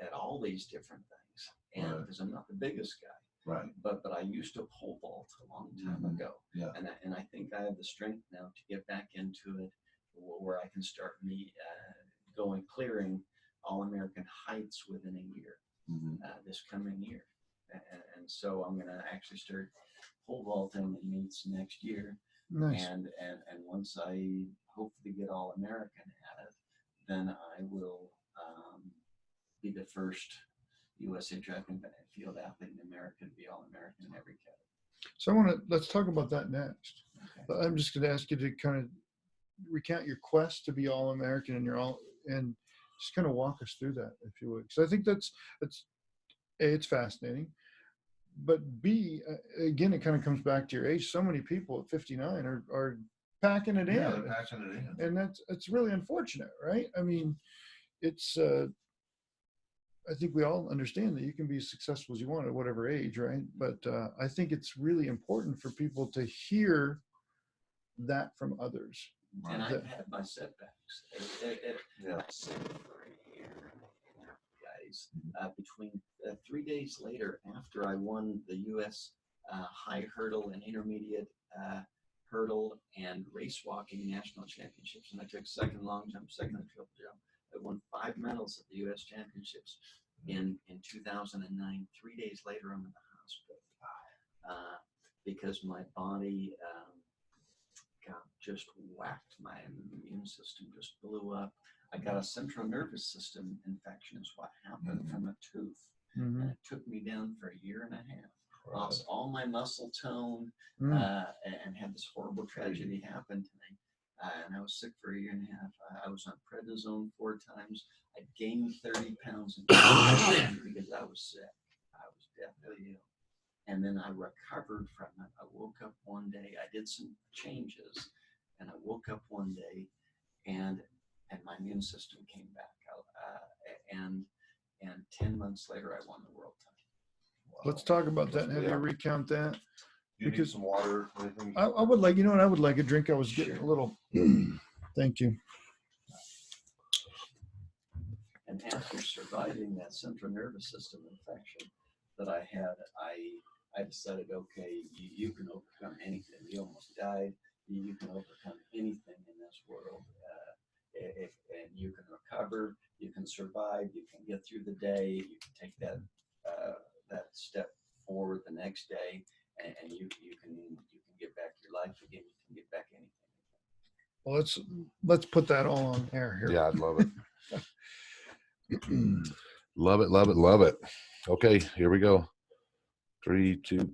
at all these different things. And because I'm not the biggest guy, right? But I used to pole vault a long time ago, and I think I have the strength now to get back into it, where I can start clearing All-American heights within a year, this coming year. And so I'm going to actually start pole vaulting in meets next year. Nice. And once I hopefully get All-American at it, then I will be the first USA track and field athlete in America to be All-American in every category. So let's talk about that next. Okay. I'm just going to ask you to kind of recount your quest to be All-American and just kind of walk us through that, if you would. So I think it's fascinating, but B, again, it kind of comes back to your age. So many people at 59 are packing it in. Yeah, they're packing it in. And it's really unfortunate, right? I mean, it's, I think we all understand that you can be as successful as you want at whatever age, right? But I think it's really important for people to hear that from others. And I've had my setbacks. I've said for a year, guys, between 3 days later, after I won the U.S. high hurdle and intermediate hurdle and race walking national championships, and I took second long jump, second triple jump. I won 5 medals at the U.S. championships in 2009. 3 days later, I'm in the hospital because my body just whacked. My immune system just blew up. I got a central nervous system infection is what happened from a tooth. And it took me down for a year and a half. Lost all my muscle tone and had this horrible tragedy happen to me. And I was sick for a year and a half. I was on prednisone 4 times. I gained 30 pounds because I was sick. I was deathly ill. And then I recovered from it. I woke up one day. I did some changes, and I woke up one day, and my immune system came back. And 10 months later, I won the world title. Wow. Let's talk about that and have you recount that. You need some water. Anything? I would like, I would like a drink. I was getting a little. Thank you. And after surviving that central nervous system infection that I had, I decided, okay, you can overcome anything. You almost died. You can overcome anything in this world. And you can recover, you can survive, you can get through the day, you can take that step forward the next day, and you can get back your life again. You can get back anything. Well, let's put that all on air here. Yeah, I'd love it. Love it, love it, love it. Okay, here we go. 3, 2.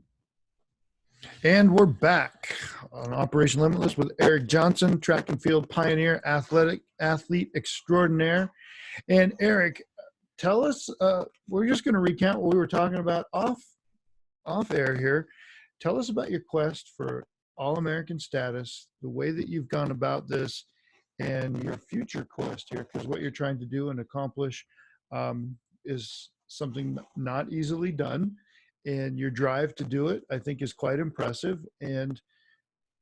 And we're back on Operation Limitless with Eric Johnson, track and field pioneer, athlete extraordinaire. And Eric, tell us, we're just going to recount what we were talking about off air here. Tell us about your quest for All-American status, the way that you've gone about this, and your future quest here, because what you're trying to do and accomplish is something not easily done. And your drive to do it, I think, is quite impressive. And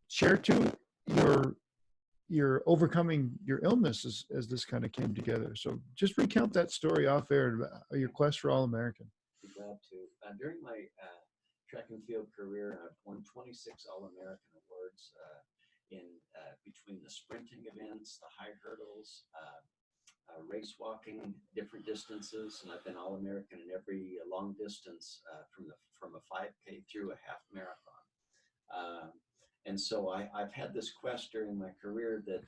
share too your overcoming your illness as this kind of came together. So just recount that story off air, your quest for All-American. Be glad to. During my track and field career, I've won 26 All-American awards in between the sprinting events, the high hurdles, race walking, different distances, and I've been All-American in every long distance from a 5K through a half marathon. And so I've had this quest during my career that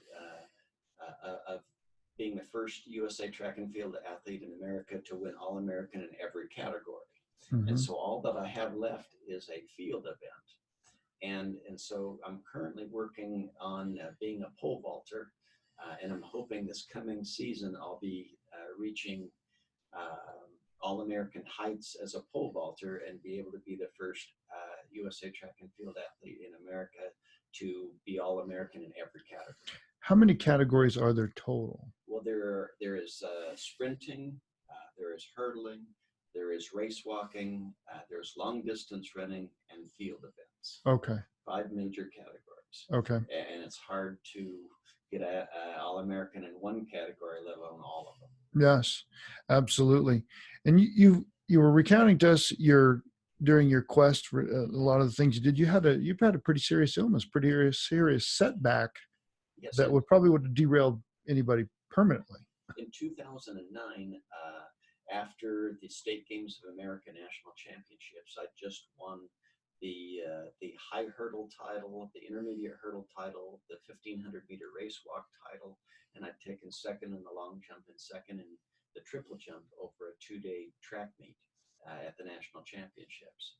of being the first USA track and field athlete in America to win All-American in every category. Mm-hmm. And so all that I have left is a field event. And so I'm currently working on being a pole vaulter. And I'm hoping this coming season I'll be reaching All-American heights as a pole vaulter and be able to be the first USA track and field athlete in America to be All-American in every category. How many categories are there total? Well, there is sprinting, there is hurdling, there is race walking, there's long distance running, and field events. Okay. 5 major categories. Okay. And it's hard to get a All-American in one category, let alone all of them. Yes, absolutely. And you were recounting to us during your quest for a lot of the things you did. You've had a pretty serious illness, pretty serious setback. Yes, that would have derailed anybody permanently. In 2009, after the State Games of America National Championships, I just won the high hurdle title, the intermediate hurdle title, the 1500 meter race walk title, and I'd taken second in the long jump and second in the triple jump over a 2-day track meet at the national championships.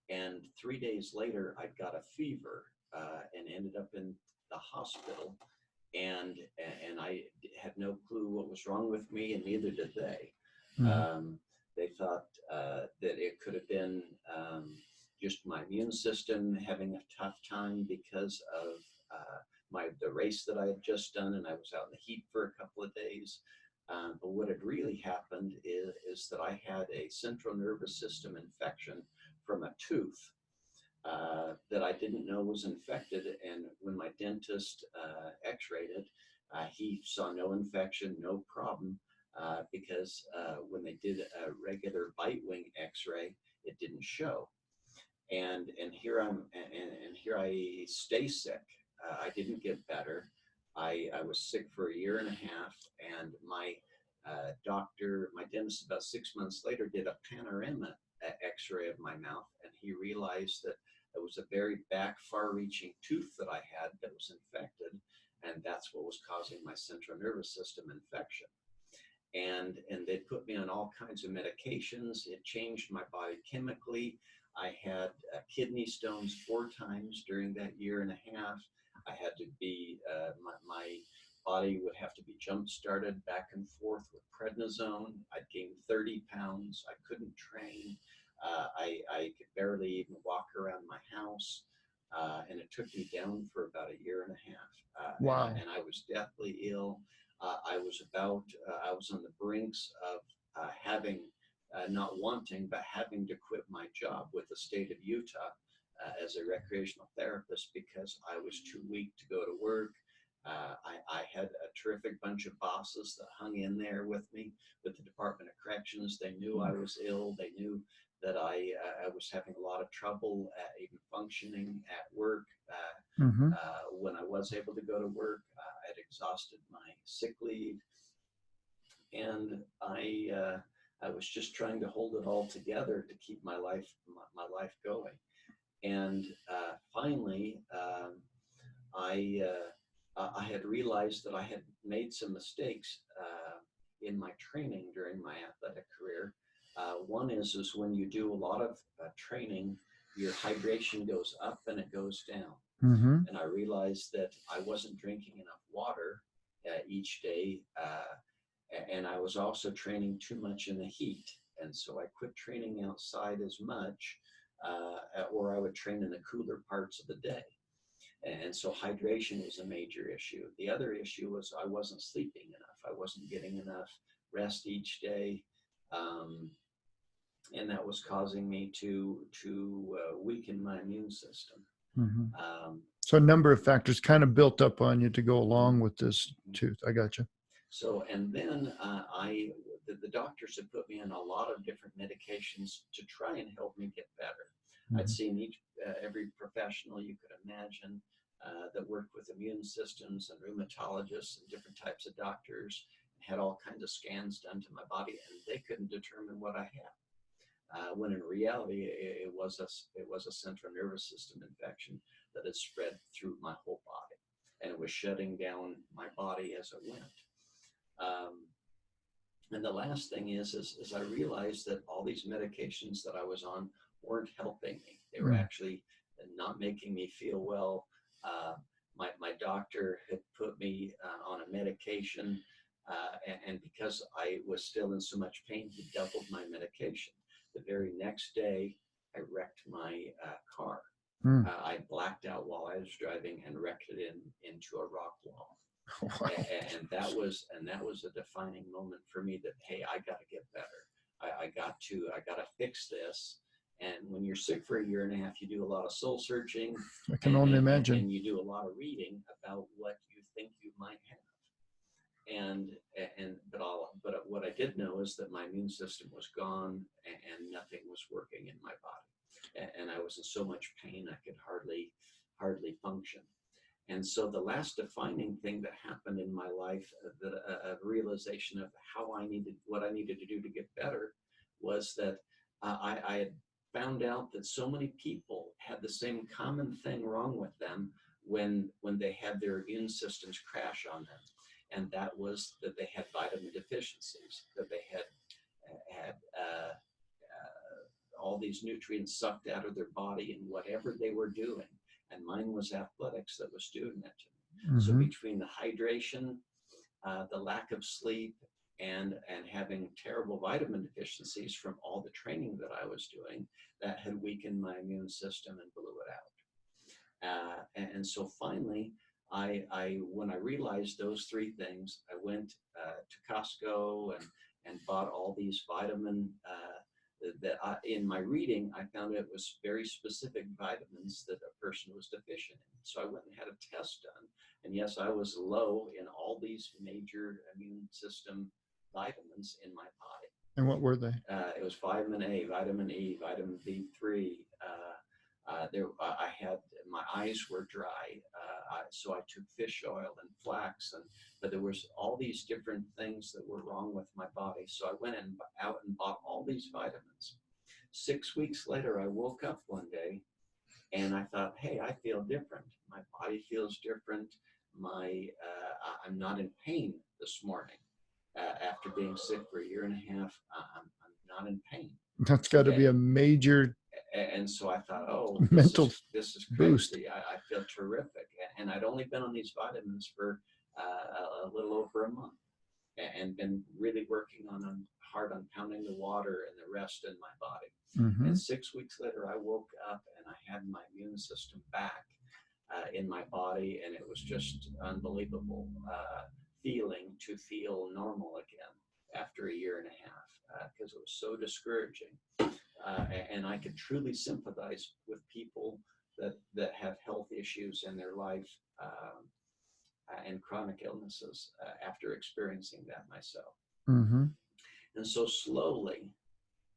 And 3 days later, I got a fever and ended up in the hospital, and I had no clue what was wrong with me, and neither did they. Mm-hmm. They thought that it could have been just my immune system having a tough time because of the race that I had just done, and I was out in the heat for a couple of days. But what had really happened is that I had a central nervous system infection from a tooth that I didn't know was infected. And when my dentist x-rayed it, he saw no infection, no problem, because when they did a regular bite wing x-ray, it didn't show. And here I stay sick. I didn't get better. I was sick for a year and a half, and my my dentist about 6 months later did a panorama x-ray of my mouth, and he realized that it was a very back far-reaching tooth that I had that was infected, and that's what was causing my central nervous system infection. And they put me on all kinds of medications. It changed my body chemically. I had kidney stones 4 times during that year and a half. I had to be, my body would have to be jump-started back and forth with prednisone. I'd gained 30 pounds. I couldn't train. I could barely even walk around my house. And it took me down for about a year and a half. Wow. And I was deathly ill. I was on the brinks of having, not wanting, but having to quit my job with the state of Utah as a recreational therapist because I was too weak to go to work. I had a terrific bunch of bosses that hung in there with me with the Department of Corrections. They knew I was ill. They knew that I was having a lot of trouble even functioning at work. Mm-hmm. When I was able to go to work, I'd exhausted my sick leave, and I was just trying to hold it all together to keep my life going. And finally, I had realized that I had made some mistakes in my training during my athletic career. One is when you do a lot of training, your hydration goes up and it goes down. Mm-hmm. And I realized that I wasn't drinking enough water each day, and I was also training too much in the heat. And so I quit training outside as much, or I would train in the cooler parts of the day. And so hydration was a major issue. The other issue was I wasn't sleeping enough. I wasn't getting enough rest each day. And that was causing me to weaken my immune system. Mm-hmm. Um, So a number of factors kind of built up on you to go along with this tooth. I got you. So, and then the doctors had put me on a lot of different medications to try and help me get better. Mm-hmm. I'd seen every professional you could imagine that worked with immune systems and rheumatologists and different types of doctors, had all kinds of scans done to my body, and they couldn't determine what I had. When in reality, it was a central nervous system infection that had spread through my whole body, and it was shutting down my body as it went. And the last thing is I realized that all these medications that I was on weren't helping me. They were actually not making me feel well. My doctor had put me on a medication, and because I was still in so much pain, he doubled my medication. The very next day, I wrecked my car. I blacked out while I was driving and wrecked it into a rock wall. Wow. And that was a defining moment for me that, hey, I got to get better. I got to fix this. And when you're sick for a year and a half, you do a lot of soul searching. I can only imagine. And you do a lot of reading about what you think you might have. But what I did know is that my immune system was gone and nothing was working in my body. And I was in so much pain I could hardly function. And so the last defining thing that happened in my life, a realization of what I needed to do to get better, was that I had found out that so many people had the same common thing wrong with them when they had their immune systems crash on them. And that was that they had vitamin deficiencies, that they had all these nutrients sucked out of their body in whatever they were doing. And mine was athletics that was doing that to me. Mm-hmm. So between the hydration, the lack of sleep, and having terrible vitamin deficiencies from all the training that I was doing, that had weakened my immune system and blew it out. And so finally, when I realized those three things, I went to Costco and bought all these vitamin in my reading, I found it was very specific vitamins that a person was deficient in. So I went and had a test done. And yes, I was low in all these major immune system vitamins in my body. And what were they? It was vitamin A, vitamin E, vitamin B3. I had, my eyes were dry, so I took fish oil and flax, but there was all these different things that were wrong with my body. So I went out and bought all these vitamins. 6 weeks later, I woke up one day and I thought, hey, I feel different. My body feels different. I'm not in pain this morning. After being sick for a year and a half, I'm not in pain. That's got to be a major. And so I thought, oh, mental this is boost. crazy. I feel terrific. And I'd only been on these vitamins for a little over a month, and been really working hard on pounding the water and the rest in my body. Mm-hmm. And 6 weeks later, I woke up and I had my immune system back in my body, and it was just unbelievable feeling to feel normal again after a year and a half, because it was so discouraging. And I could truly sympathize with people that have health issues in their life, and chronic illnesses after experiencing that myself. Mm-hmm. And so slowly,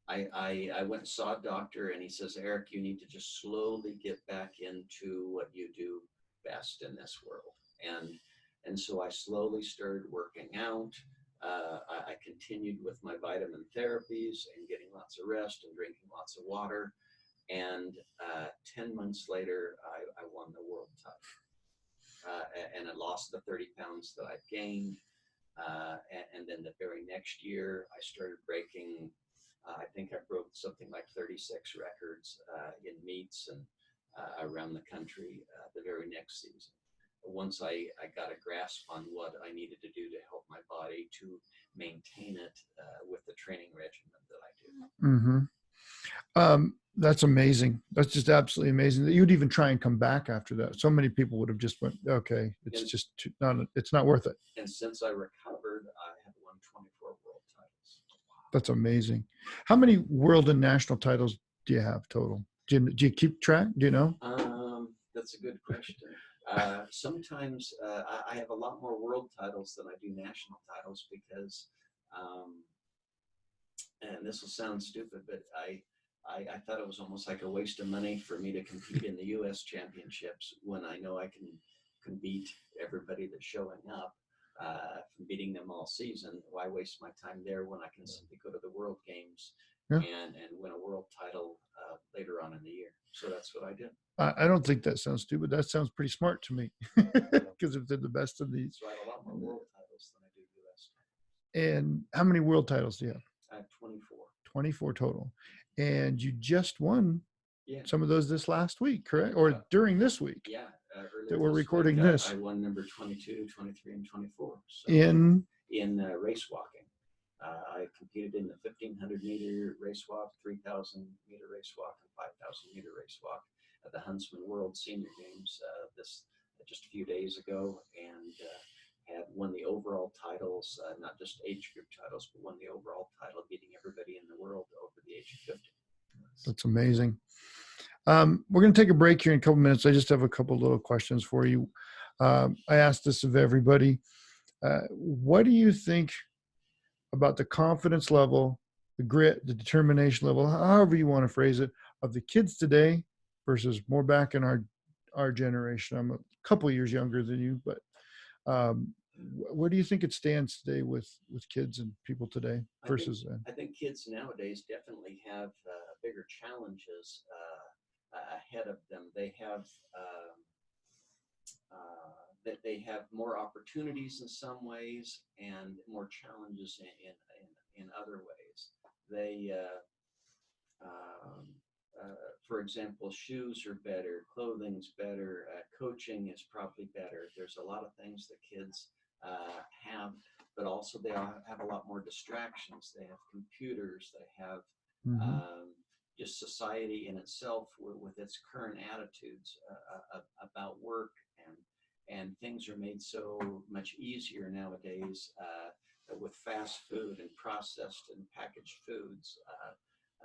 I went and saw a doctor, and he says, Eric, you need to just slowly get back into what you do best in this world. And so I slowly started working out. I continued with my vitamin therapies and getting lots of rest and drinking lots of water. And 10 months later, I won the world title. And I lost the 30 pounds that I'd gained. And then the very next year, I started breaking. I think I broke something like 36 records in meets and around the country the very next season. Once I got a grasp on what I needed to do to help my body to maintain it with the training regimen that I do. Mm-hmm. That's amazing. That's just absolutely amazing that you'd even try and come back after that. So many people would have just went, okay, it's just it's not worth it. And since I recovered, I have won 24 world titles. That's amazing. How many world and national titles do you have total? Do you keep track? Do you know? That's a good question. Sometimes I have a lot more world titles than I do national titles because, and this will sound stupid, but I thought it was almost like a waste of money for me to compete in the U.S. championships when I know I can beat everybody that's showing up from beating them all season. Why waste my time there when I can simply go to the World Games and win a world title later on in the year? So that's what I did. I don't think that sounds stupid. That sounds pretty smart to me because if they're the best of these. So I have a lot more world titles than I do U.S. And how many world titles do you have? I have 24. 24 total. And you just won some of those this last week, correct? Or during this week? Yeah. That we're recording week, this. I won number 22, 23, and 24. So in race walking. I competed in the 1,500 meter race walk, 3,000 meter race walk, and 5,000 meter race walk at the Huntsman World Senior Games just a few days ago, and had won the overall titles, not just age group titles, but won the overall title, beating everybody in the world over the age of 50. That's amazing. We're going to take a break here in a couple minutes. I just have a couple little questions for you. I asked this of everybody. What do you think about the confidence level, the grit, the determination level, however you want to phrase it, of the kids today versus more back in our generation? I'm a couple of years younger than you, but where do you think it stands today with kids and people today versus then? I think kids nowadays definitely have bigger challenges ahead of them. They have they have more opportunities in some ways and more challenges in other ways. They for example, shoes are better, clothing's better, coaching is probably better. There's a lot of things that kids have, but also they have a lot more distractions. They have computers, they have just society in itself with its current attitudes about work, and things are made so much easier nowadays with fast food and processed and packaged foods.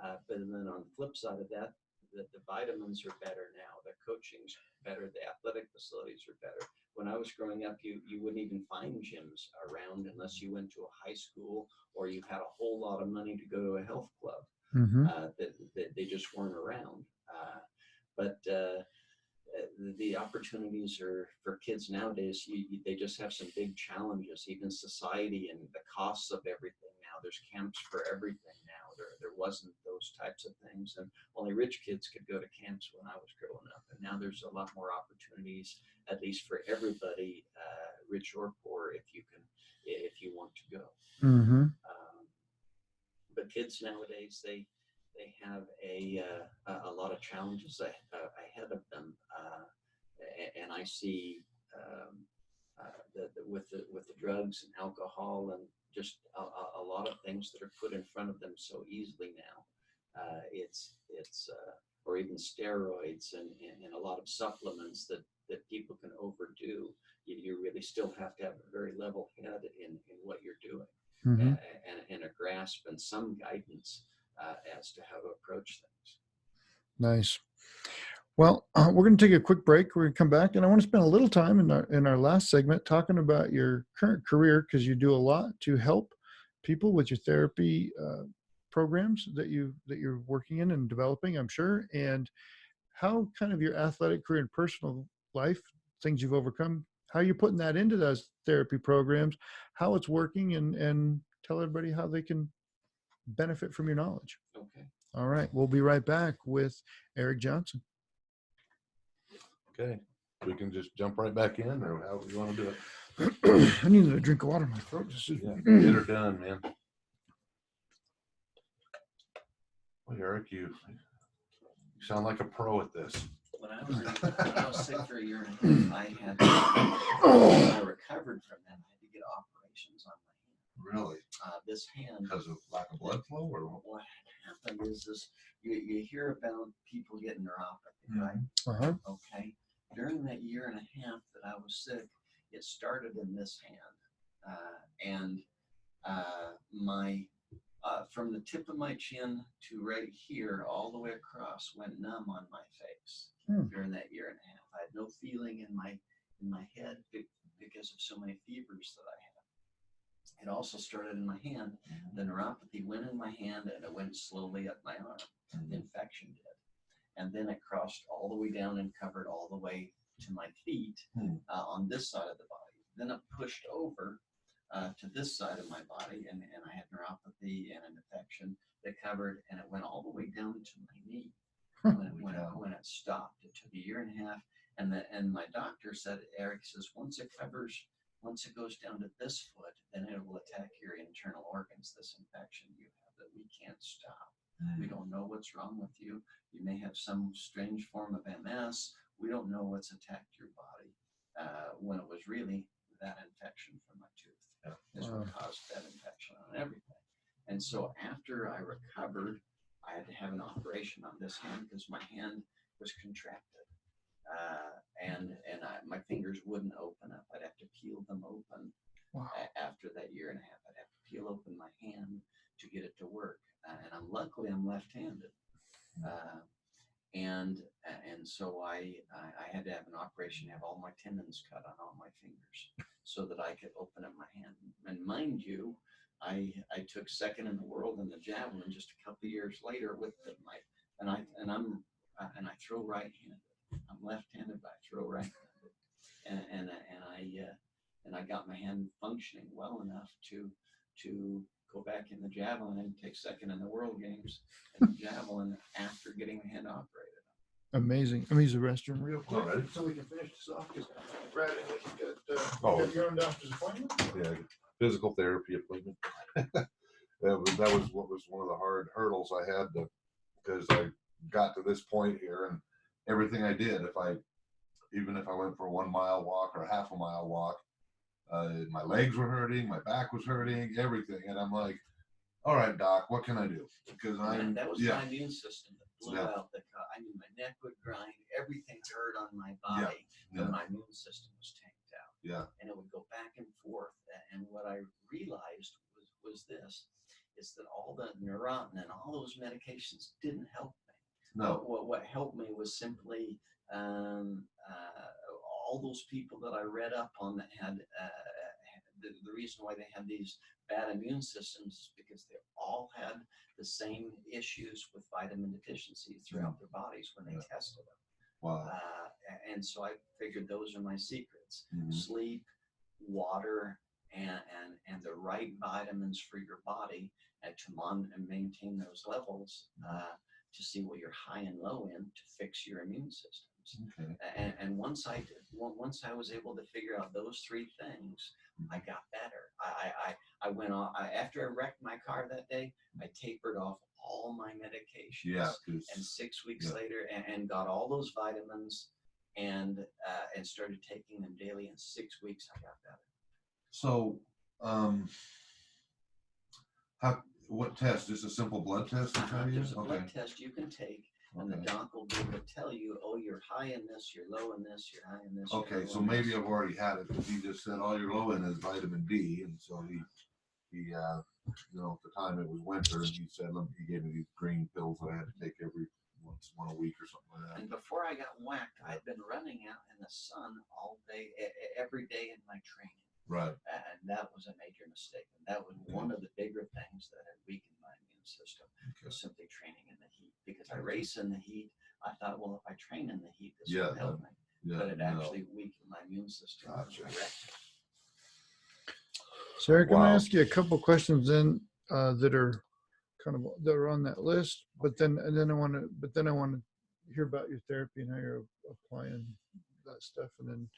But then on the flip side of that, the vitamins are better now, the coaching's better, the athletic facilities are better. When I was growing up, you wouldn't even find gyms around unless you went to a high school or you had a whole lot of money to go to a health club. They just weren't around. But the opportunities are for kids nowadays. They just have some big challenges, even society and the costs of everything now. There's camps for everything now. There wasn't those types of things, and only rich kids could go to camps when I was growing up. And now there's a lot more opportunities, at least for everybody, rich or poor, if you want to go. But kids nowadays, they have a lot of challenges ahead of them, and I see with the drugs and alcohol and just a lot of things that are put in front of them so easily now. Or even steroids and a lot of supplements that people can overdo. You really still have to have a very level head in what you're doing, and a grasp and some guidance as to how to approach things. Nice. Well, we're going to take a quick break. We're going to come back, and I want to spend a little time in our last segment talking about your current career, because you do a lot to help people with your therapy programs that you're working in and developing, I'm sure, and how kind of your athletic career and personal life, things you've overcome, how you're putting that into those therapy programs, how it's working, and tell everybody how they can benefit from your knowledge. Okay. All right, we'll be right back with Eric Johnson. Okay, we can just jump right back in, or how you want to do it. I needed a drink of water in my throat. Yeah, get her done, man. Well, Eric, you sound like a pro at this. When I was sick for a year and a half, I recovered from that. I had to get operations on my hand. Really? This hand, Because of lack of blood flow, or what happened is this, you hear about people getting neuropathy, right? Uh-huh. Okay. During that year and a half that I was sick, it started in this hand. And my from the tip of my chin to right here, all the way across, went numb on my face during that year and a half. I had no feeling in my head because of so many fevers that I had. It also started in my hand. The neuropathy went in my hand, and it went slowly up my arm. The infection did. And then it crossed all the way down and covered all the way to my feet on this side of the body. Then it pushed over to this side of my body, and I had neuropathy and an infection that covered, and it went all the way down to my knee when it stopped. It took a year and a half, and my doctor said, Eric says, once it goes down to this foot, then it will attack your internal organs, this infection you have that we can't stop. We don't know what's wrong with you. You may have some strange form of MS. We don't know what's attacked your body when it was really that infection from my tooth is what caused that infection on everything. And so after I recovered, I had to have an operation on this hand because my hand was contracted. My fingers wouldn't open up. I'd have to peel them open. After that year and a half. I'd have to peel open my hand to get it to work. And luckily I'm left-handed. And so I had to have an operation, have all my tendons cut on all my fingers so that I could open up my hand. And mind you, I took second in the world in the javelin just a couple of years later with I throw right-handed. I'm left-handed, but I throw right-handed. And I got my hand functioning well enough to go back in the javelin and take second in the world games in the javelin after getting my hand operated. Amazing. Let me use the restroom real quick All right. so we can finish this off, because Brad, got your own doctor's appointment? Yeah, physical therapy appointment. that was what was one of the hard hurdles I had because I got to this point here, and everything I did, even if I went for a 1 mile walk or a half a mile walk, my legs were hurting, my back was hurting, everything. And I'm like, all right, doc, what can I do? Because that was my immune system that blew out I mean, my neck would grind, everything hurt on my body, but my immune system was tanked out. Yeah. And it would go back and forth. And what I realized was this, is that all the Neurontin and all those medications didn't help me. No. What helped me was simply all those people that I read up on that had the reason why they had these bad immune systems is because they all had the same issues with vitamin deficiency throughout their bodies when they tested them. Wow. And so I figured those are my secrets: sleep, water, and the right vitamins for your body, and to maintain those levels to see what you're high and low in to fix your immune systems. Okay. And once I was able to figure out those three things, I got better. I went on after I wrecked my car that day. I tapered off all my medications. Yeah. And 6 weeks later, and got all those vitamins, and started taking them daily. In 6 weeks, I got better. So, what test? Just a simple blood test? There's a blood test you can take. And the doc will be able to tell you, oh, you're high in this, you're low in this, you're high in this. Okay, so maybe I've already had it, because he just said all you're low in is vitamin D, and so he at the time it was winter, and he said, he gave me these green pills that I had to take every once, one a week or something like that. And before I got whacked, I'd been running out in the sun all day, every day in my training. Right. And that was a major mistake. And that was one of the bigger things that had weakened my immune system, was simply training in the heat. Because I race in the heat, I thought, well, if I train in the heat, this will help me. Yeah, But it actually weakened my immune system. Gotcha. Sarah, can I Wow. ask you a couple questions then that are on that list? But then I want to hear about your therapy and how you're applying that stuff, and then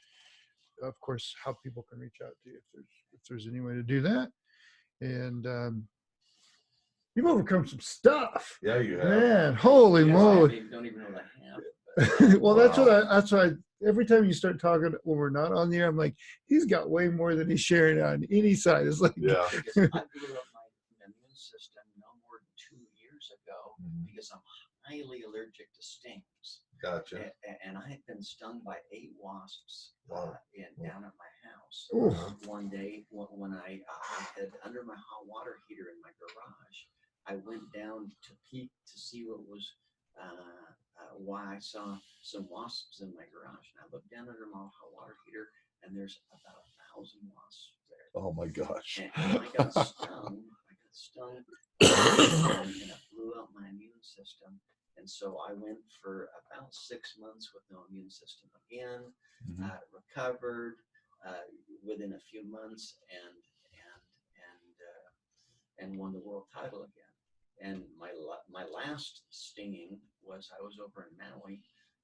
of course how people can reach out to you if there's any way to do that. And you've overcome some stuff. Yeah, you have. Man, holy moly! Don't even know the ham. Well, that's why every time you start talking when we're not on the air, I'm like, he's got way more than he's sharing on any side. It's like, Yeah. Because I blew up my immune system no more than 2 years ago because I'm highly allergic to stings. Gotcha. And I had been stung by 8 wasps down at my house. One day when I had under my hot water heater in my garage, I went down to peek to see what was why I saw some wasps in my garage. And I looked down under my hot water heater, and there's about 1,000 wasps there. Oh my gosh. And I got stung. And it blew out my immune system. And so I went for about 6 months with no immune system again. Recovered within a few months, and won the world title again. And my last stinging was I was over in Maui,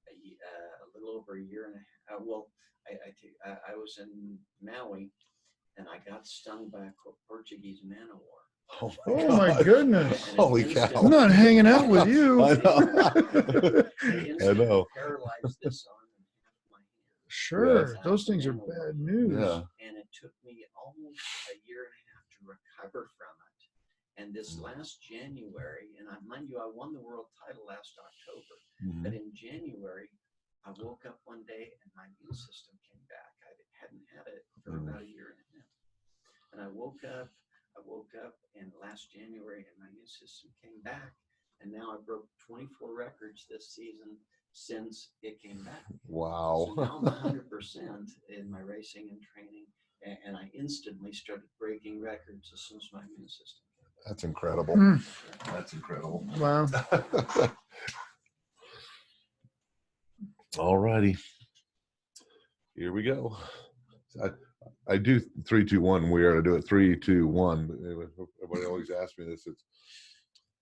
a little over a year and a half. Well, I was in Maui, and I got stung by a Portuguese man o' war. Oh oh my goodness! Holy cow. I'm not hanging out with you. I know. I know. Paralyzed this arm and half my hand. Sure, those things are bad news. Yeah. And it took me almost a year and a half to recover from it. And this last January, and mind you, I won the world title last October, but in January, I woke up one day and my immune system came back. I hadn't had it for about a year and a half. And I woke up in last January and my immune system came back. And now I broke 24 records this season since it came back. Wow. So now I'm 100% in my racing and training. And I instantly started breaking records as soon as my immune system came back. That's incredible. That's incredible. Wow. All righty. Here we go. I do 3, 2, 1 weird. I do it 3, 2, 1. But anyway, everybody always asks me this. It's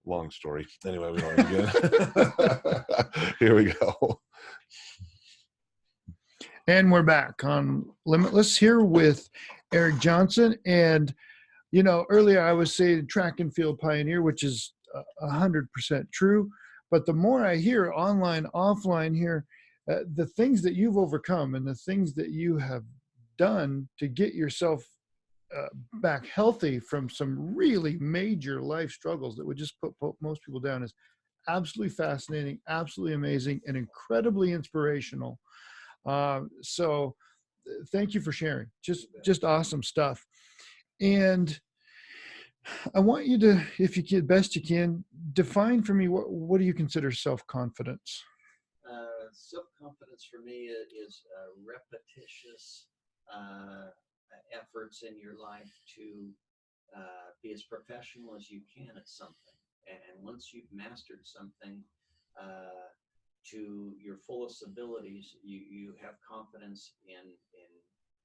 a long story. Anyway, we don't begin. Here we go. And we're back on Limitless here with Eric Johnson. And, you know, earlier I was saying track and field pioneer, which is 100% true. But the more I hear online, offline here, the things that you've overcome and the things that you have done to get yourself back healthy from some really major life struggles that would just put most people down is absolutely fascinating, absolutely amazing, and incredibly inspirational. So thank you for sharing. Just awesome stuff. And I want you to, if you can, best you can, define for me what do you consider self-confidence? Self-confidence for me is repetitious efforts in your life to be as professional as you can at something. And once you've mastered something to your fullest abilities, you have confidence in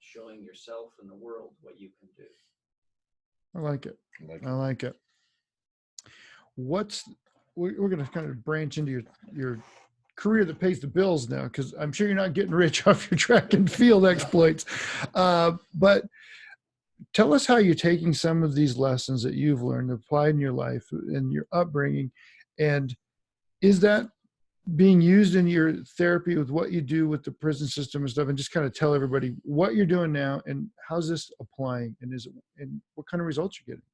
showing yourself and the world what you can do. I like it. I like it. We're going to kind of branch into your career that pays the bills now, because I'm sure you're not getting rich off your track and field exploits. But tell us how you're taking some of these lessons that you've learned, applied in your life and your upbringing, and is that being used in your therapy with what you do with the prison system and stuff, and just kind of tell everybody what you're doing now and how's this applying and what kind of results you're getting?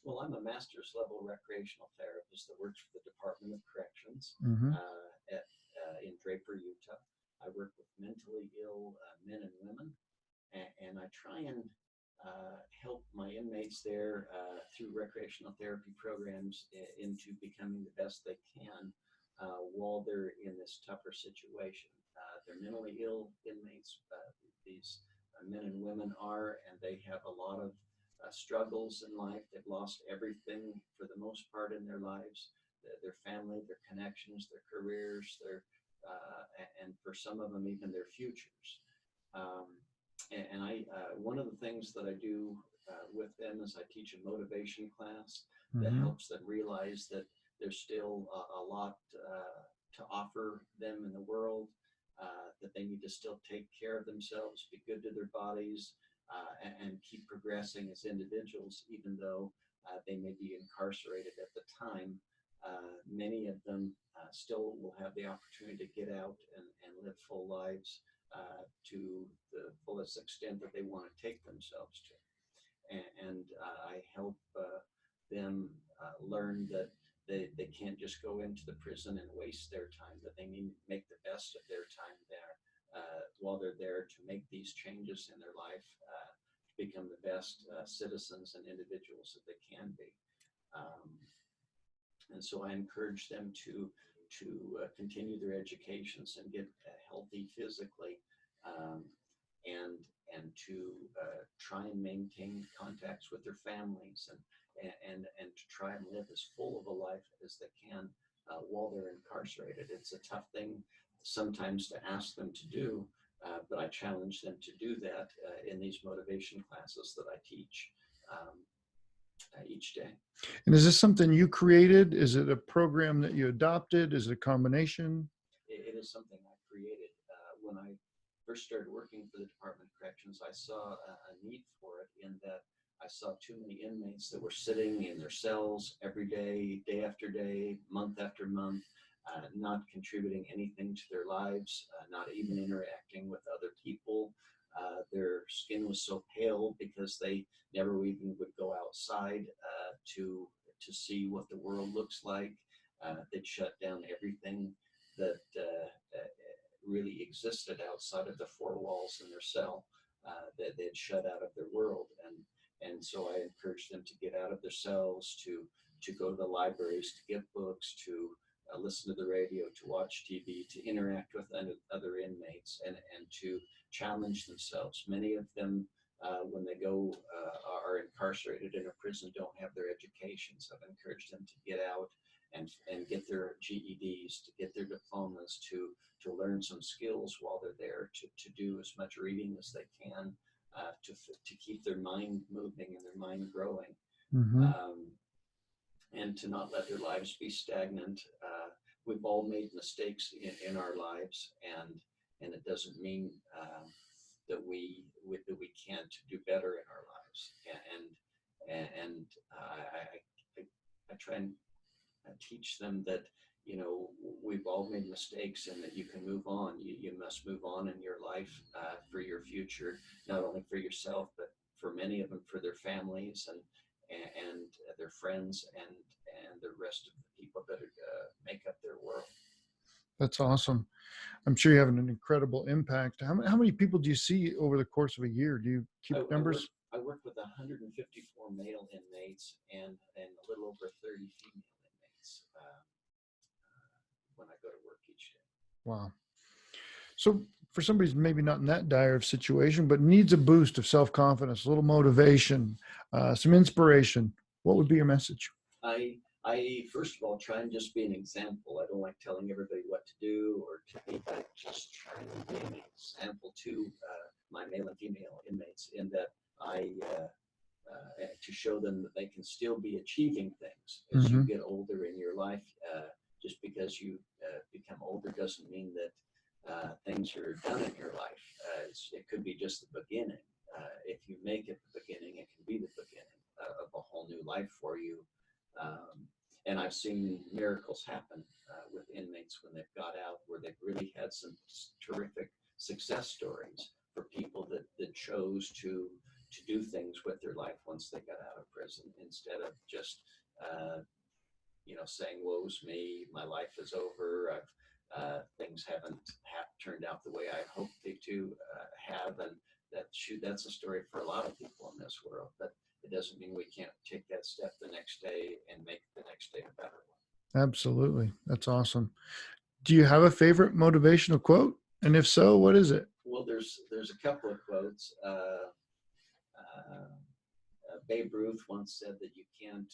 Well, I'm a master's level recreational therapist that works for the Department of Corrections in Draper, Utah. I work with mentally ill men and women, and I try and help my inmates there through recreational therapy programs into becoming the best they can while they're in this tougher situation. They're mentally ill inmates. These men and women are, and they have a lot of struggles in life. They've lost everything for the most part in their lives, their family, their connections, their careers, and for some of them even their futures. Um, one of the things that I do with them is I teach a motivation class that Mhm. helps them realize that there's still a lot to offer them in the world, that they need to still take care of themselves, be good to their bodies, and keep progressing as individuals, even though they may be incarcerated at the time. Many of them still will have the opportunity to get out and live full lives to the fullest extent that they want to take themselves to. And I help them learn that they can't just go into the prison and waste their time, that they need to make the best of their time there while they're there to make these changes in their life, to become the best citizens and individuals that they can be. Um, and so I encourage them to continue their educations and get healthy physically, um, and to try and maintain contacts with their families, and to try and live as full of a life as they can while they're incarcerated. It's a tough thing sometimes to ask them to do, but I challenge them to do that in these motivation classes that I teach each day. And is this something you created? Is it a program that you adopted? Is it a combination? It is something I created. When I first started working for the Department of Corrections, I saw a need for it in that I saw too many inmates that were sitting in their cells every day, day after day, month after month, not contributing anything to their lives, not even interacting with other people. Their skin was so pale because they never even would go outside to see what the world looks like. They'd shut down everything that really existed outside of the four walls in their cell, that they'd shut out of their world. And so I encouraged them to get out of their cells, to go to the libraries, to get books, to listen to the radio, to watch TV, to interact with other inmates, and to challenge themselves. Many of them, when they go are incarcerated in a prison, don't have their education. So I've encouraged them to get out and get their GEDs, to get their diplomas, to learn some skills while they're there, to do as much reading as they can, to keep their mind moving and their mind growing, Mm-hmm. and to not let their lives be stagnant. We've all made mistakes in our lives, and it doesn't mean that we can't do better in our lives. And I try and teach them that, you know, we've all made mistakes and that you can move on. You must move on in your life for your future, not only for yourself, but for many of them, for their families and their friends and the rest of the people that make up their world. That's awesome. I'm sure you're having an incredible impact. How many people do you see over the course of a year? Do you keep numbers? I work with 154 male inmates and a little over 30 female inmates when I go to work each day. Wow. So for somebody who's maybe not in that dire of situation, but needs a boost of self-confidence, a little motivation, some inspiration, what would be your message? I first of all try and just be an example. I don't like telling everybody what to do or to be, but just try and be an example to my male and female inmates, in that to show them that they can still be achieving things as you get older in your life. Just because you become older doesn't mean that things are done in your life. It could be just the beginning. If you make it the beginning, it can be the beginning of a whole new life for you. And I've seen miracles happen with inmates when they've got out, where they've really had some terrific success stories for people that chose to do things with their life once they got out of prison, instead of just saying, "Woe's me, my life is over. Things haven't turned out the way I hoped they to have." And that's a story for a lot of people in this world. But it doesn't mean we can't take that step the next day and make the next day a better one. Absolutely. That's awesome. Do you have a favorite motivational quote? And if so, what is it? Well, there's a couple of quotes. Babe Ruth once said that you can't.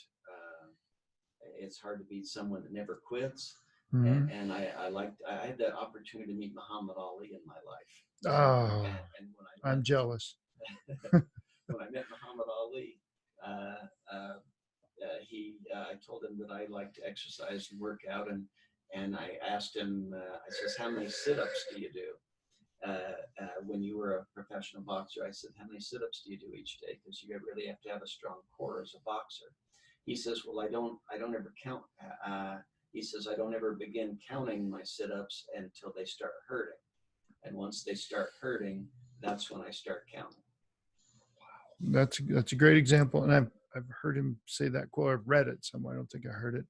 It's hard to beat someone that never quits. Mhm. And I had the opportunity to meet Muhammad Ali in my life. Oh, And when I'm jealous. when I met Muhammad Ali, uh, uh, I told him that I like to exercise and work out, and I asked him, I says, how many sit-ups do you do? When you were a professional boxer, I said, how many sit-ups do you do each day? Because you really have to have a strong core as a boxer. He says, well, I don't ever count. He says, I don't ever begin counting my sit-ups until they start hurting. And once they start hurting, that's when I start counting. That's a great example, and I've heard him say that quote. I've read it somewhere. I don't think I heard it.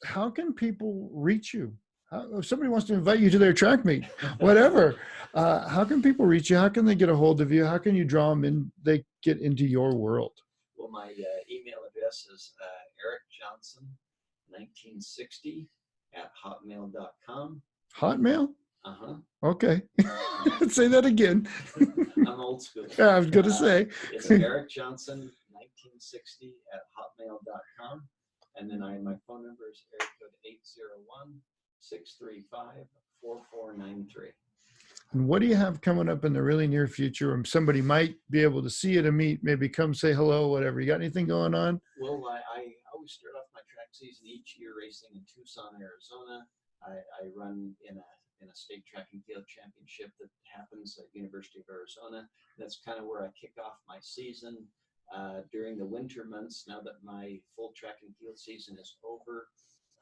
How can people reach you? If somebody wants to invite you to their track meet, whatever, how can people reach you? How can they get a hold of you? How can you draw them in? They get into your world. Well, my email address is ericjohnson1960 @hotmail.com. Hotmail? Uh-huh. Okay. Say that again. I'm old school. Yeah, I was going to say. It's ericjohnson1960 @hotmail.com. And then my phone number is area code 801-635-4493. And what do you have coming up in the really near future? Somebody might be able to see you to meet, maybe come say hello, whatever. You got anything going on? Well, I always start off my track season each year racing in Tucson, Arizona. I run in a state track and field championship that happens at University of Arizona. That's kind of where I kick off my season. During the winter months, now that my full track and field season is over,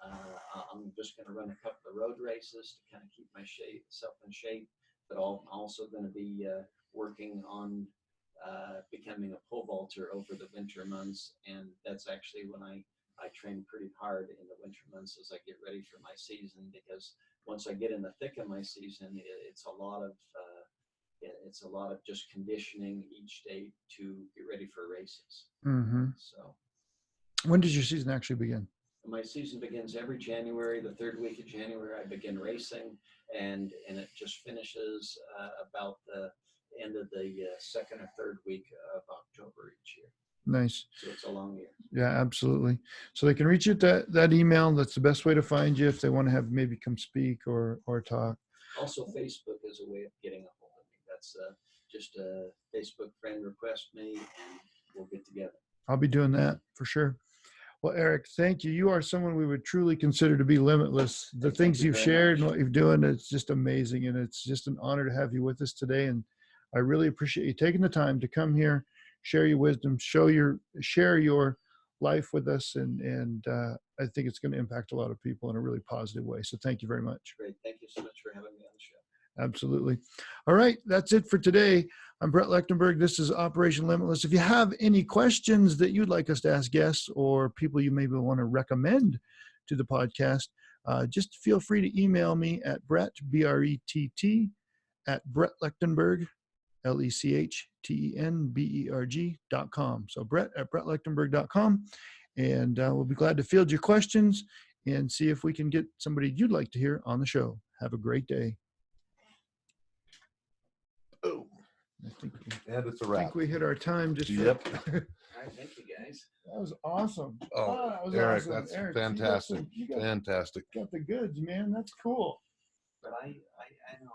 I'm just going to run a couple of road races to kind of keep myself in shape. But I'm also going to be working on becoming a pole vaulter over the winter months, and that's actually when I train pretty hard in the winter months as I get ready for my season, because once I get in the thick of my season, it's a lot of just conditioning each day to get ready for races. Mm-hmm. So when does your season actually begin? my season begins every January. The third week of January, I begin racing, and it just finishes about the end of the second or third week of October each year. Nice. So it's a long year. Yeah, absolutely. So they can reach you at that email. That's the best way to find you if they want to have maybe come speak or talk. Also, Facebook is a way of getting a hold of me. That's just a Facebook friend request me, and we'll get together. I'll be doing that for sure. Well, Eric, thank you. You are someone we would truly consider to be limitless. The things you've shared and what you've doing, it's just amazing. And it's just an honor to have you with us today. And I really appreciate you taking the time to come here, share your wisdom, share your life with us. And I think it's going to impact a lot of people in a really positive way. So thank you very much. Great. Thank you so much for having me on the show. Absolutely. All right. That's it for today. I'm Brett Lechtenberg. This is Operation Limitless. If you have any questions that you'd like us to ask guests or people you maybe want to recommend to the podcast, just feel free to email me at Brett, BRETT, at Brett Lechtenberg, LECHTENBERG.com. So Brett at BrettLechtenberg.com. And we'll be glad to field your questions and see if we can get somebody you'd like to hear on the show. Have a great day. Oh, and it's a I wrap. think we hit our time. Just Yep. All right. Thank you, guys. That was awesome. Oh, that was Eric, awesome. that's Eric, fantastic. you got Fantastic. the goods, man. That's cool. But I know